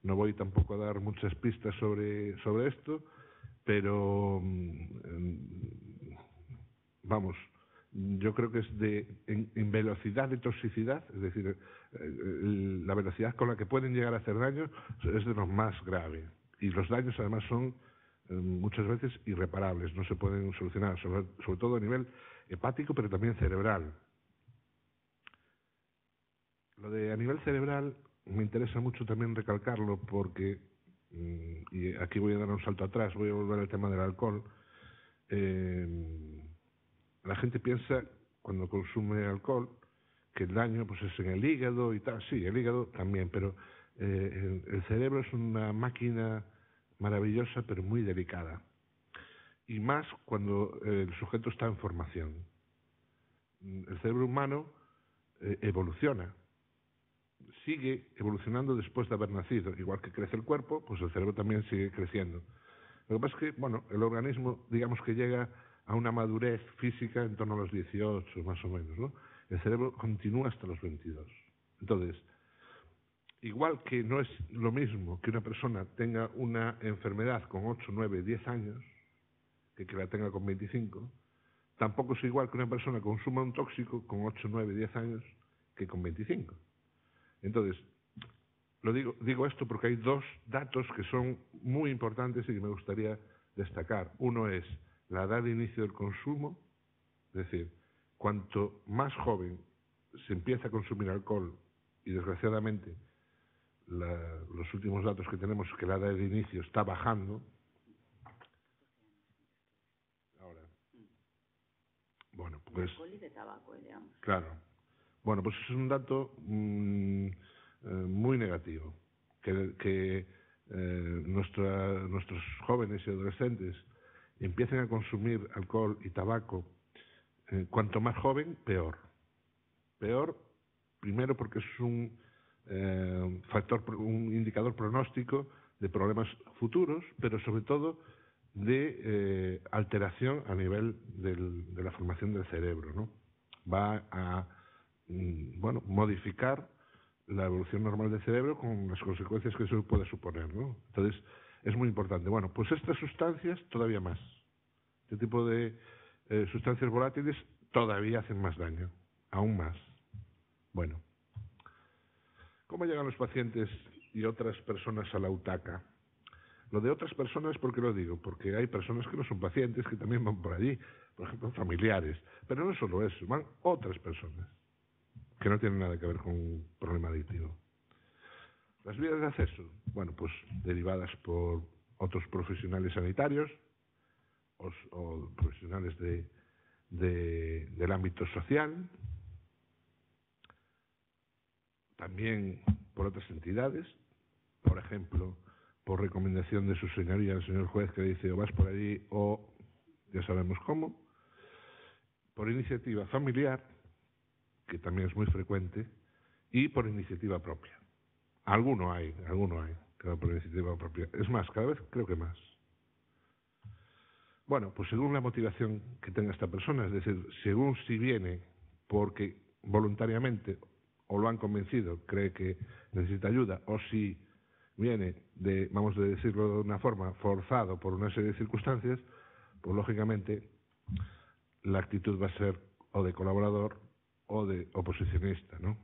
Speaker 1: No voy tampoco a dar muchas pistas sobre esto, pero vamos, yo creo que es en velocidad de toxicidad, es decir, la velocidad con la que pueden llegar a hacer daño es de lo más grave. Y los daños además son muchas veces irreparables, no se pueden solucionar, sobre todo a nivel hepático, pero también cerebral. Lo de a nivel cerebral me interesa mucho también recalcarlo porque, y aquí voy a dar un salto atrás, voy a volver al tema del alcohol. La gente piensa, cuando consume alcohol, que el daño pues es en el hígado y tal. Sí, el hígado también, pero el cerebro es una máquina maravillosa, pero muy delicada. Y más cuando el sujeto está en formación. El cerebro humano evoluciona, sigue evolucionando después de haber nacido. Igual que crece el cuerpo, pues el cerebro también sigue creciendo. Lo que pasa es que, bueno, el organismo, digamos que llega a una madurez física en torno a los 18, más o menos, ¿no? El cerebro continúa hasta los 22. Entonces, igual que no es lo mismo que una persona tenga una enfermedad con 8, 9, 10 años, que la tenga con 25, tampoco es igual que una persona consuma un tóxico con 8, 9, 10 años que con 25. Entonces, Digo esto porque hay dos datos que son muy importantes y que me gustaría destacar. Uno es la edad de inicio del consumo, es decir, cuanto más joven se empieza a consumir alcohol, y desgraciadamente los últimos datos que tenemos es que la edad de inicio está bajando. Ahora, bueno, pues...
Speaker 2: De alcohol y de tabaco, digamos.
Speaker 1: Claro. Bueno, pues es un dato muy negativo, que nuestros jóvenes y adolescentes empiecen a consumir alcohol y tabaco. Cuanto más joven, peor. Peor, primero porque es un un indicador pronóstico de problemas futuros, pero sobre todo de alteración a nivel de la formación del cerebro, ¿no? Va a modificar la evolución normal del cerebro con las consecuencias que eso puede suponer, ¿no? Entonces, es muy importante. Bueno, pues estas sustancias todavía más. Este tipo de sustancias volátiles todavía hacen más daño, aún más. Bueno, ¿cómo llegan los pacientes y otras personas a la UTACA? Lo de otras personas, ¿por qué lo digo? Porque hay personas que no son pacientes que también van por allí, por ejemplo, familiares. Pero no solo eso, van otras personas que no tienen nada que ver con un problema adictivo. Las vías de acceso, bueno, pues derivadas por otros profesionales sanitarios o profesionales del ámbito social, también por otras entidades, por ejemplo, por recomendación de su señoría, el señor juez, que dice o vas por allí o ya sabemos cómo, por iniciativa familiar, que también es muy frecuente, y por iniciativa propia. Alguno hay, que va por iniciativa propia. Es más, cada vez creo que más. Bueno, pues según la motivación que tenga esta persona, es decir, según si viene porque voluntariamente o lo han convencido, cree que necesita ayuda, o si viene de, vamos a decirlo de una forma, forzado por una serie de circunstancias, pues lógicamente la actitud va a ser o de colaborador o de oposicionista, ¿no?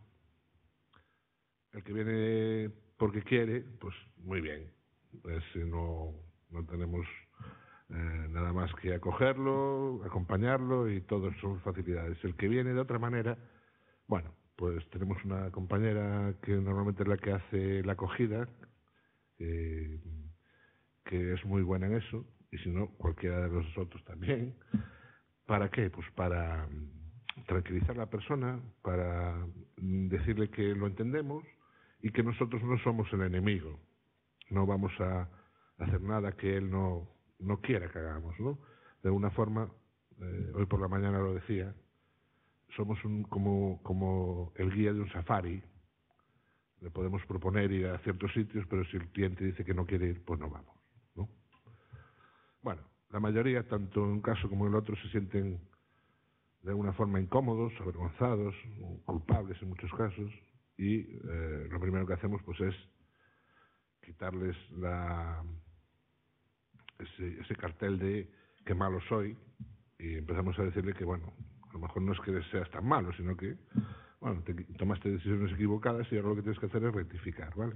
Speaker 1: El que viene porque quiere, pues muy bien, pues no tenemos nada más que acogerlo, acompañarlo y todo son facilidades. El que viene de otra manera, bueno, pues tenemos una compañera que normalmente es la que hace la acogida, que es muy buena en eso, y si no, cualquiera de nosotros también. ¿Para qué? Pues para tranquilizar a la persona, para decirle que lo entendemos y que nosotros no somos el enemigo. No vamos a hacer nada que él no quiera que hagamos, ¿no? De alguna forma, hoy por la mañana lo decía, somos como el guía de un safari. Le podemos proponer ir a ciertos sitios, pero si el cliente dice que no quiere ir, pues no vamos, ¿no? Bueno, la mayoría, tanto en un caso como en el otro, se sienten de alguna forma incómodos, avergonzados, culpables en muchos casos, y lo primero que hacemos pues es quitarles ese cartel de qué malo soy, y empezamos a decirle que, bueno, a lo mejor no es que seas tan malo, sino que, bueno, tomaste decisiones equivocadas y ahora lo que tienes que hacer es rectificar, ¿vale?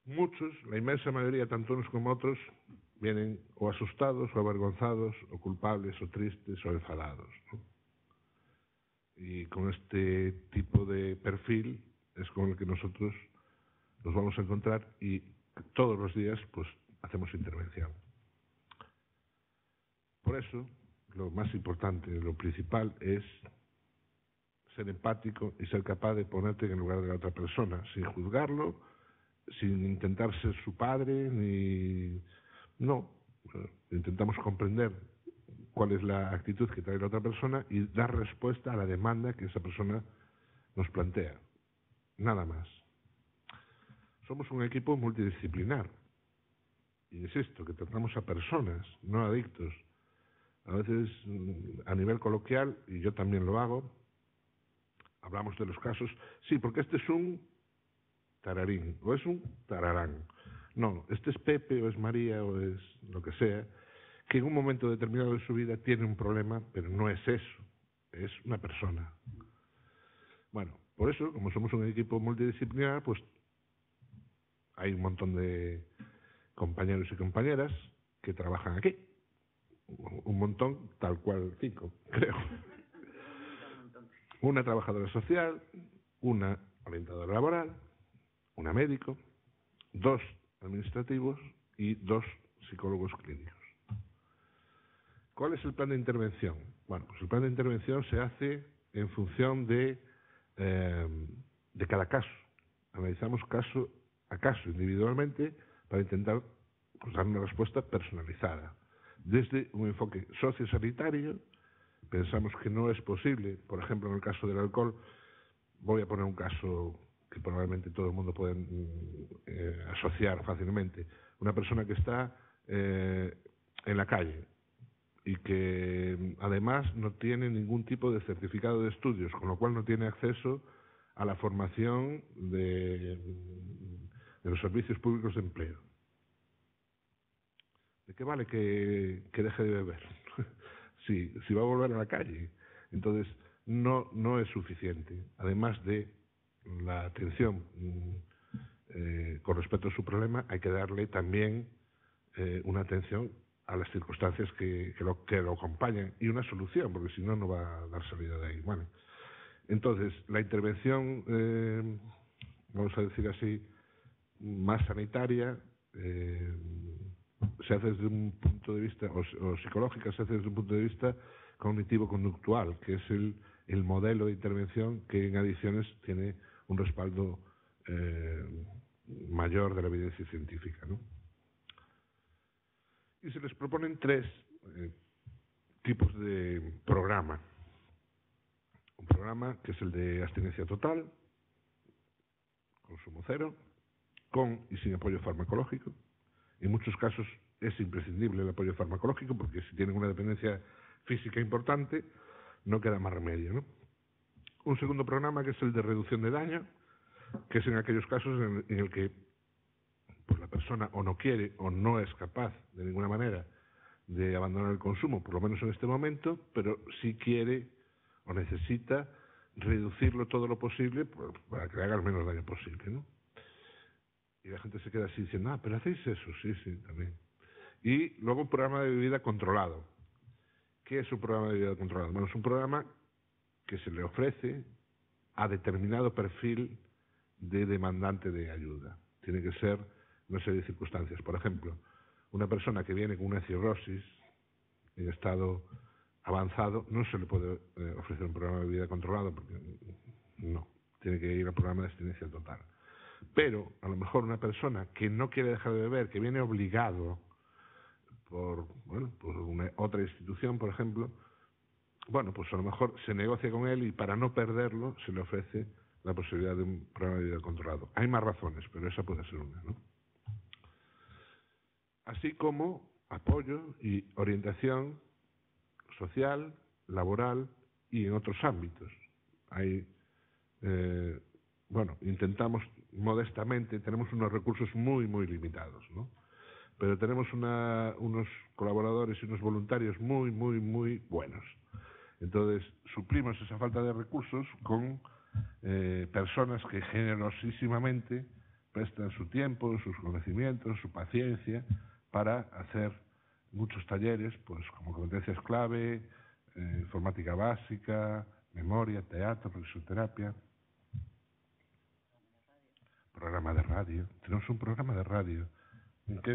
Speaker 1: Muchos, la inmensa mayoría, tanto unos como otros, vienen o asustados, o avergonzados, o culpables, o tristes, o enfadados, ¿no? Y con este tipo de perfil es con el que nosotros nos vamos a encontrar y todos los días pues hacemos intervención. Por eso, lo más importante, lo principal es ser empático y ser capaz de ponerte en el lugar de la otra persona, sin juzgarlo, sin intentar ser su padre, ni... No, intentamos comprender cuál es la actitud que trae la otra persona y dar respuesta a la demanda que esa persona nos plantea. Nada más. Somos un equipo multidisciplinar. Y insisto, que tratamos a personas, no a adictos. A veces, a nivel coloquial, y yo también lo hago, hablamos de los casos, sí, porque este es un tararín, o es un tararán. No, este es Pepe, o es María, o es lo que sea, que en un momento determinado de su vida tiene un problema, pero no es eso, es una persona. Bueno, por eso, como somos un equipo multidisciplinar, pues Hay un montón de compañeros y compañeras que trabajan aquí. Un montón, tal cual 5, creo. Una trabajadora social, una orientadora laboral, una médico, 2 administrativos y 2 psicólogos clínicos. ¿Cuál es el plan de intervención? Bueno, pues el plan de intervención se hace en función de cada caso. Analizamos caso a caso individualmente para intentar dar una respuesta personalizada. Desde un enfoque sociosanitario, pensamos que no es posible, por ejemplo, en el caso del alcohol, voy a poner un caso que probablemente todo el mundo puede asociar fácilmente. Una persona que está en la calle y que además no tiene ningún tipo de certificado de estudios, con lo cual no tiene acceso a la formación de los servicios públicos de empleo. ¿De qué vale que deje de beber? si va a volver a la calle. Entonces, no es suficiente. Además de la atención con respecto a su problema, hay que darle también una atención a las circunstancias que lo acompañan y una solución, porque si no, no va a dar salida de ahí. Bueno, entonces, la intervención, vamos a decir así, más sanitaria, se hace desde un punto de vista, o psicológica, se hace desde un punto de vista cognitivo-conductual, que es el modelo de intervención que en adicciones tiene un respaldo mayor de la evidencia científica, ¿no? Y se les proponen 3 tipos de programa. Un programa que es el de abstinencia total, consumo cero, con y sin apoyo farmacológico. En muchos casos es imprescindible el apoyo farmacológico porque si tienen una dependencia física importante, no queda más remedio, ¿no? Un segundo programa que es el de reducción de daño, que es en aquellos casos en el que pues, la persona o no quiere o no es capaz de ninguna manera de abandonar el consumo, por lo menos en este momento, pero sí quiere o necesita reducirlo todo lo posible para que le haga el menos daño posible, ¿no? Y la gente se queda así diciendo, pero hacéis eso, sí, también. Y luego un programa de bebida controlado. ¿Qué es un programa de bebida controlado? Bueno, es un programa que se le ofrece a determinado perfil de demandante de ayuda. Tiene que ser una serie de circunstancias. Por ejemplo, una persona que viene con una cirrosis en estado avanzado, no se le puede ofrecer un programa de bebida controlado porque no, tiene que ir al programa de abstinencia total. Pero a lo mejor una persona que no quiere dejar de beber, que viene obligado por otra institución, por ejemplo, bueno, pues a lo mejor se negocia con él y para no perderlo se le ofrece la posibilidad de un programa de bebida controlado. Hay más razones, pero esa puede ser una, ¿no? Así como apoyo y orientación social, laboral y en otros ámbitos. Hay, intentamos modestamente, tenemos unos recursos muy limitados, ¿no? Pero tenemos unos colaboradores y unos voluntarios muy buenos. Entonces, suplimos esa falta de recursos con personas que generosísimamente prestan su tiempo, sus conocimientos, su paciencia para hacer muchos talleres, pues como competencias clave, informática básica, memoria, teatro, risoterapia, programa de radio. Tenemos un programa de radio.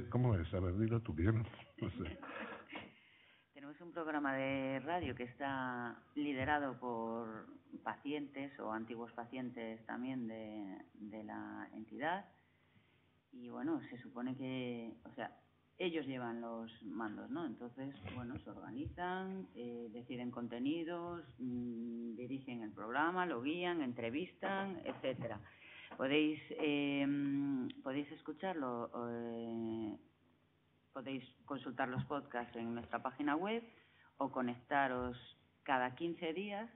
Speaker 1: ¿Cómo es? A ver, dilo tú, que yo no sé.
Speaker 2: Tenemos un programa de radio que está liderado por pacientes o antiguos pacientes también de la entidad y bueno, se supone que, o sea, ellos llevan los mandos, ¿no? Entonces, bueno, se organizan, deciden contenidos, dirigen el programa, lo guían, entrevistan, etcétera. Podéis escucharlo, podéis consultar los podcasts en nuestra página web o conectaros cada 15 días,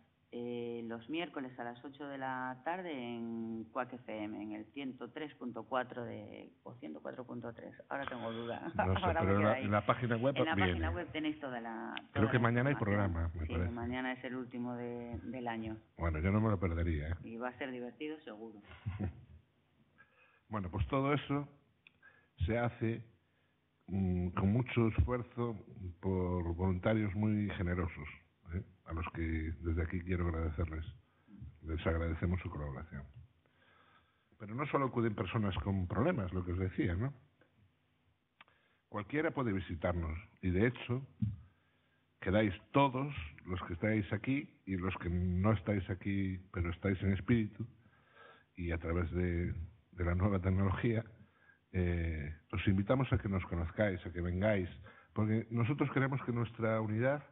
Speaker 2: los miércoles a las 8 de la tarde en Quack FM, en el 103.4 o 104.3. Ahora tengo duda.
Speaker 1: No sé, pero en la página web
Speaker 2: en la página web tenéis toda la
Speaker 1: Creo que mañana hay programa, me
Speaker 2: sí,
Speaker 1: parece.
Speaker 2: Mañana es el último del año.
Speaker 1: Bueno, yo no me lo perdería, ¿eh?
Speaker 2: Y va a ser divertido, seguro.
Speaker 1: Bueno, pues todo eso se hace con mucho esfuerzo por voluntarios muy generosos, a los que desde aquí quiero agradecerles. Les agradecemos su colaboración. Pero no solo acuden personas con problemas, lo que os decía, ¿no? Cualquiera puede visitarnos y, de hecho, quedáis todos los que estáis aquí y los que no estáis aquí pero estáis en espíritu y a través de la nueva tecnología, os invitamos a que nos conozcáis, a que vengáis, porque nosotros queremos que nuestra unidad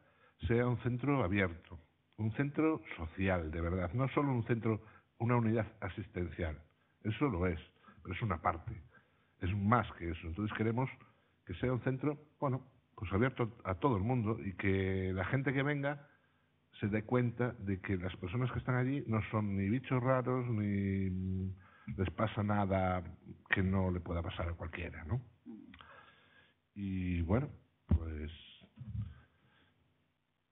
Speaker 1: sea un centro abierto, un centro social, de verdad, no solo un centro, una unidad asistencial, eso lo es, pero es una parte, es más que eso. Entonces queremos que sea un centro, bueno, pues abierto a todo el mundo y que la gente que venga se dé cuenta de que las personas que están allí no son ni bichos raros ni les pasa nada que no le pueda pasar a cualquiera, ¿no? Y bueno, pues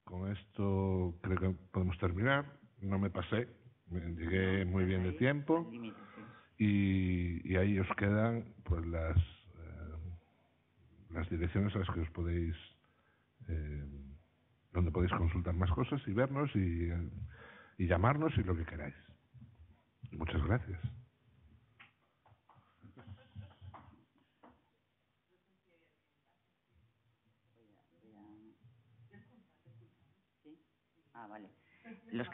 Speaker 1: con esto creo que podemos terminar. No me pasé, llegué muy bien de tiempo y ahí os quedan pues las direcciones a las que os podéis donde podéis consultar más cosas y vernos y llamarnos y lo que queráis. Muchas gracias.
Speaker 2: Vale. Los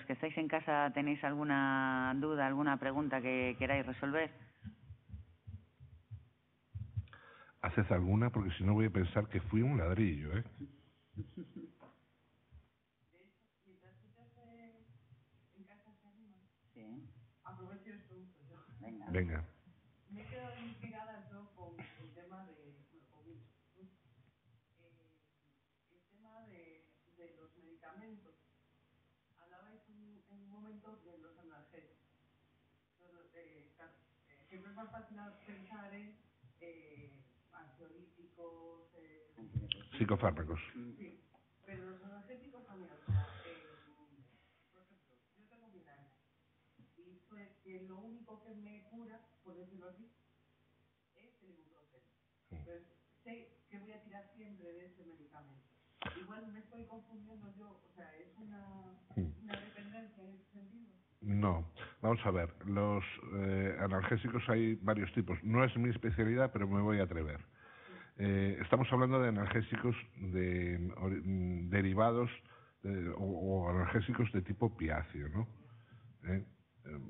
Speaker 2: que estáis en casa, ¿tenéis alguna duda, alguna pregunta que queráis resolver?
Speaker 1: Haced alguna, porque si no voy a pensar que fui un ladrillo, ¿eh?
Speaker 2: Sí.
Speaker 3: Aprovecho esto.
Speaker 1: Venga.
Speaker 3: Me he quedado inspirada yo con el tema de COVID, el tema de los medicamentos. Hablabais en un momento de los analgésicos. Claro, siempre es más fácil pensar en ansiolíticos,
Speaker 1: psicofármacos.
Speaker 3: Sí, pero los analgésicos también, o sea, por ejemplo, yo tengo migraña y sé que lo único que me cura, por decirlo así, es el ibuprofeno. Entonces, sé que voy a tirar siempre de ese medicamento. Igual me estoy confundiendo yo, o sea, ¿es una dependencia en ese sentido?
Speaker 1: No, vamos a ver, los analgésicos hay varios tipos. No es mi especialidad, pero me voy a atrever. Estamos hablando de analgésicos derivados o analgésicos de tipo opiáceo, ¿no?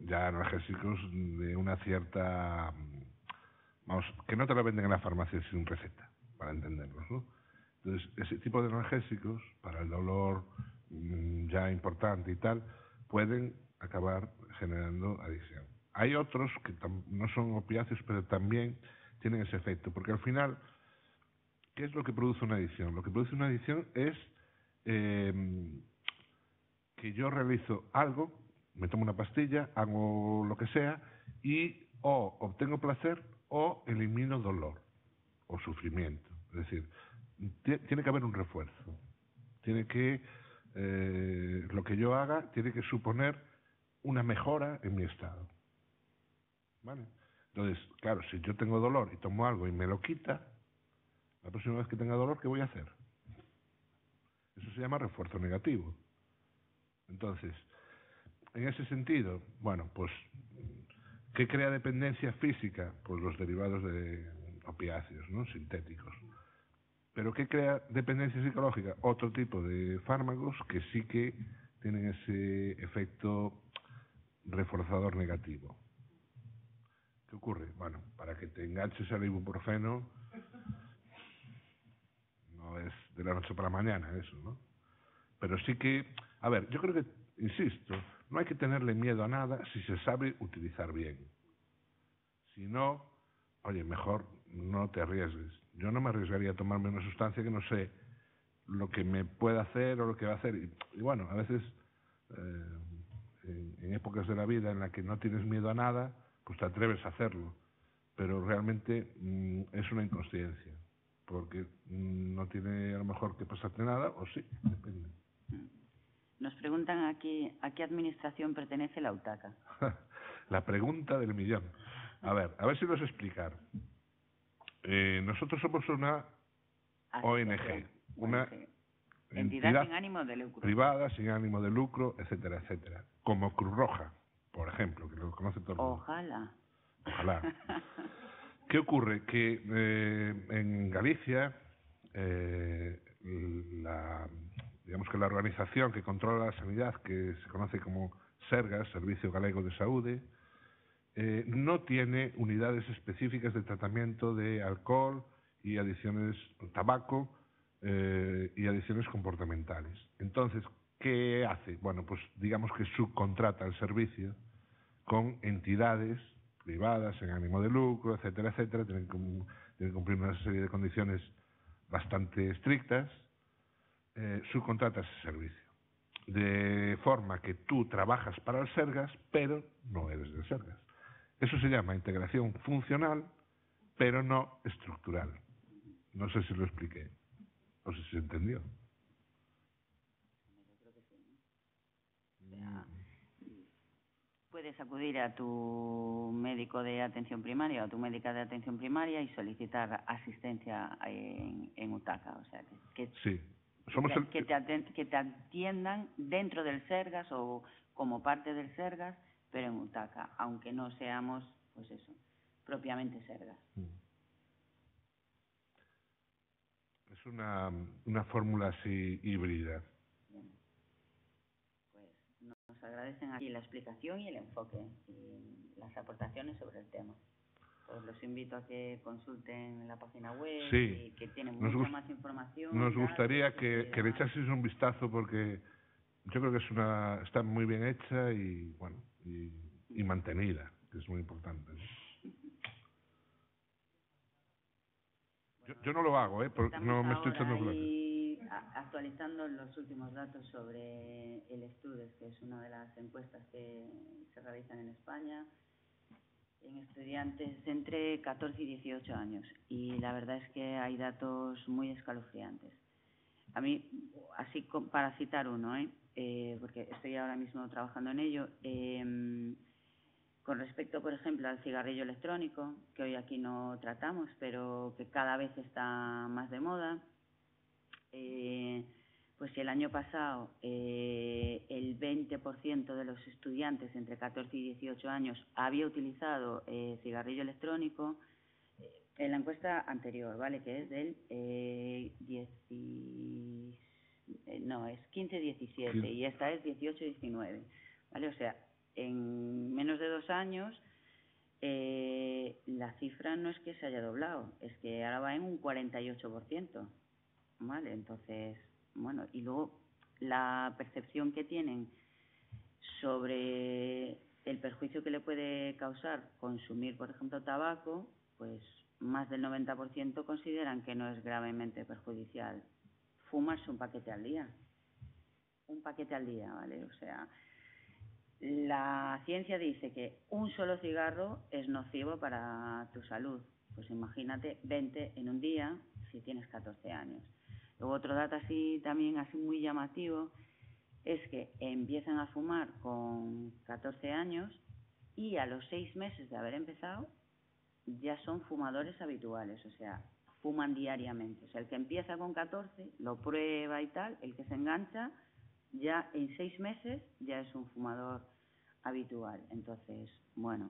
Speaker 1: Ya analgésicos de una cierta... Vamos, que no te lo venden en la farmacia sin receta, para entendernos, ¿no? Entonces, ese tipo de analgésicos, para el dolor ya importante y tal, pueden acabar generando adicción. Hay otros que no son opiáceos, pero también tienen ese efecto, porque al final, ¿qué es lo que produce una adicción? Lo que produce una adicción es que yo realizo algo, me tomo una pastilla, hago lo que sea, y o obtengo placer o elimino dolor o sufrimiento. Es decir, tiene que haber un refuerzo. Tiene que, lo que yo haga tiene que suponer una mejora en mi estado. ¿Vale? Entonces, claro, si yo tengo dolor y tomo algo y me lo quita, la próxima vez que tenga dolor, ¿qué voy a hacer? Eso se llama refuerzo negativo. Entonces, en ese sentido, bueno, pues, ¿qué crea dependencia física? Pues los derivados de opiáceos, ¿no? Sintéticos. ¿Pero qué crea dependencia psicológica? Otro tipo de fármacos que sí que tienen ese efecto reforzador negativo. ¿Qué ocurre? Bueno, para que te enganches al ibuprofeno no es de la noche para la mañana eso, ¿no? Pero sí que, a ver, yo creo que, insisto, no hay que tenerle miedo a nada si se sabe utilizar bien. Si no, oye, mejor no te arriesgues. Yo no me arriesgaría a tomarme una sustancia que no sé lo que me puede hacer o lo que va a hacer. Y bueno, a veces, en épocas de la vida en las que no tienes miedo a nada, pues te atreves a hacerlo. Pero realmente es una inconsciencia, porque no tiene a lo mejor que pasarte nada, o sí, depende.
Speaker 2: Nos preguntan aquí, ¿a qué administración pertenece la UTACA?
Speaker 1: La pregunta del millón. A ver si los explicar. Nosotros somos una ONG, una
Speaker 2: entidad sin ánimo de lucro,
Speaker 1: privada, sin ánimo de lucro, etcétera, etcétera. Como Cruz Roja, por ejemplo, que lo conoce todo el mundo.
Speaker 2: Ojalá.
Speaker 1: ¿Qué ocurre? Que en Galicia, digamos que la organización que controla la sanidad, que se conoce como Sergas, Servicio Galego de Saúde, no tiene unidades específicas de tratamiento de alcohol y adicciones, tabaco y adicciones comportamentales. Entonces, ¿qué hace? Bueno, pues digamos que subcontrata el servicio con entidades privadas, en ánimo de lucro, etcétera, etcétera, tienen que cumplir una serie de condiciones bastante estrictas, subcontrata ese servicio. De forma que tú trabajas para el Sergas, pero no eres del Sergas. Eso se llama integración funcional, pero no estructural. No sé si lo expliqué, o si se entendió.
Speaker 2: Puedes acudir a tu médico de atención primaria o tu médica de atención primaria y solicitar asistencia en Utaca. O sea, que te atiendan dentro del Sergas o como parte del Sergas, pero en Utaca, aunque no seamos, pues eso, propiamente Sergas.
Speaker 1: Es una fórmula así híbrida.
Speaker 2: Nos agradecen aquí la explicación y el enfoque y las aportaciones sobre el tema. Pues los invito a que consulten la página web,
Speaker 1: sí,
Speaker 2: y que tienen mucha más información.
Speaker 1: Nos gustaría que le echaseis un vistazo, porque yo creo que está muy bien hecha y bueno y mantenida, que es muy importante. Yo no lo hago, porque no me estoy echando flores.
Speaker 2: Actualizando los últimos datos sobre el Estudes, que es una de las encuestas que se realizan en España en estudiantes entre 14 y 18 años, y la verdad es que hay datos muy escalofriantes. A mí, así para citar uno, porque estoy ahora mismo trabajando en ello, con respecto, por ejemplo, al cigarrillo electrónico, que hoy aquí no tratamos, pero que cada vez está más de moda, pues si el año pasado el 20% de los estudiantes entre 14 y 18 años había utilizado cigarrillo electrónico, en la encuesta anterior, ¿vale?, que es del 15-17 y esta es 18-19, ¿vale? O sea, en menos de 2 años la cifra no es que se haya doblado, es que ahora va en un 48%. Vale, entonces, bueno, y luego la percepción que tienen sobre el perjuicio que le puede causar consumir, por ejemplo, tabaco, pues más del 90% consideran que no es gravemente perjudicial fumarse un paquete al día, ¿vale? O sea, la ciencia dice que un solo cigarro es nocivo para tu salud, pues imagínate 20 en un día si tienes 14 años. Luego otro dato también muy llamativo es que empiezan a fumar con 14 años y a los 6 meses de haber empezado ya son fumadores habituales, o sea, fuman diariamente. O sea, el que empieza con 14 lo prueba y tal, el que se engancha ya en 6 meses ya es un fumador habitual. Entonces, bueno,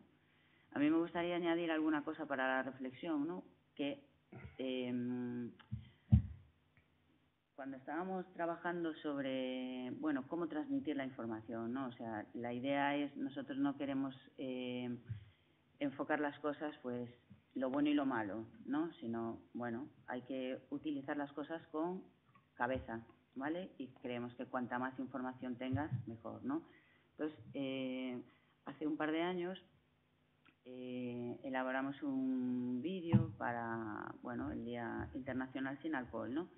Speaker 2: a mí me gustaría añadir alguna cosa para la reflexión, ¿no? Que cuando estábamos trabajando sobre, bueno, cómo transmitir la información, ¿no? O sea, la idea es, nosotros no queremos enfocar las cosas, pues, lo bueno y lo malo, ¿no? Sino, bueno, hay que utilizar las cosas con cabeza, ¿vale? Y creemos que cuanta más información tengas, mejor, ¿no? Entonces, hace un par de años elaboramos un vídeo para, bueno, el Día Internacional Sin Alcohol, ¿no?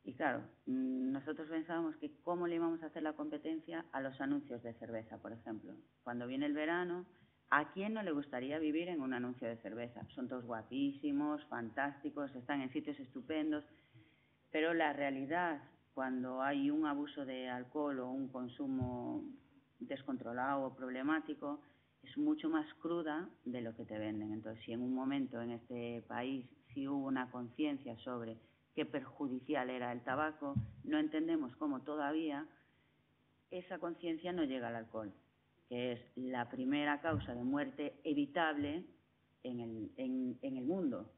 Speaker 2: Y claro, nosotros pensábamos que cómo le íbamos a hacer la competencia a los anuncios de cerveza, por ejemplo. Cuando viene el verano, ¿a quién no le gustaría vivir en un anuncio de cerveza? Son todos guapísimos, fantásticos, están en sitios estupendos, pero la realidad, cuando hay un abuso de alcohol o un consumo descontrolado o problemático, es mucho más cruda de lo que te venden. Entonces, si en un momento en este país sí hubo una conciencia sobre qué perjudicial era el tabaco, no entendemos cómo todavía esa conciencia no llega al alcohol, que es la primera causa de muerte evitable en el mundo.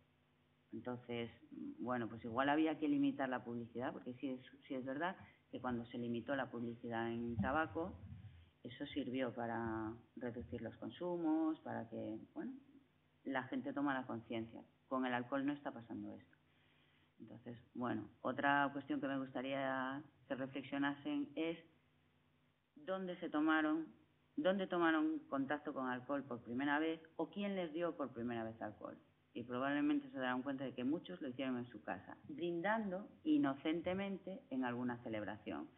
Speaker 2: Entonces, bueno, pues igual había que limitar la publicidad, porque sí es verdad que cuando se limitó la publicidad en tabaco, eso sirvió para reducir los consumos, para que, bueno, la gente tomara conciencia. Con el alcohol no está pasando esto. Entonces, bueno, otra cuestión que me gustaría que reflexionasen es dónde tomaron contacto con alcohol por primera vez o quién les dio por primera vez alcohol. Y probablemente se darán cuenta de que muchos lo hicieron en su casa, brindando inocentemente en alguna celebración.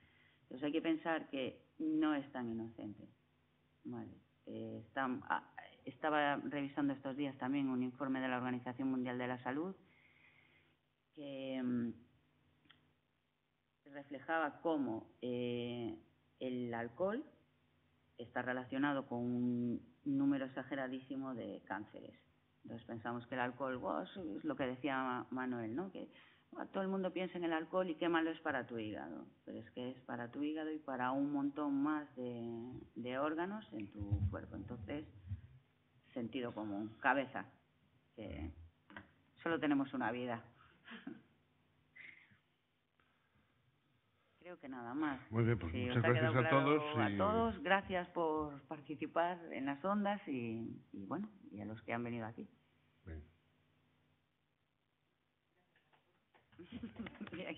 Speaker 2: Entonces hay que pensar que no es tan inocente. Vale. Estaba revisando estos días también un informe de la Organización Mundial de la Salud que reflejaba cómo el alcohol está relacionado con un número exageradísimo de cánceres. Entonces pensamos que el alcohol, es lo que decía Manuel, ¿no? Que todo el mundo piensa en el alcohol y qué malo es para tu hígado. Pero es que es para tu hígado y para un montón más de órganos en tu cuerpo. Entonces, sentido común, cabeza, que solo tenemos una vida. Creo que nada más.
Speaker 1: Muy bien, pues
Speaker 2: sí,
Speaker 1: muchas gracias a todos.
Speaker 2: A todos, gracias por participar en las ondas y bueno, y a los que han venido aquí.
Speaker 1: Bien.
Speaker 2: Bien.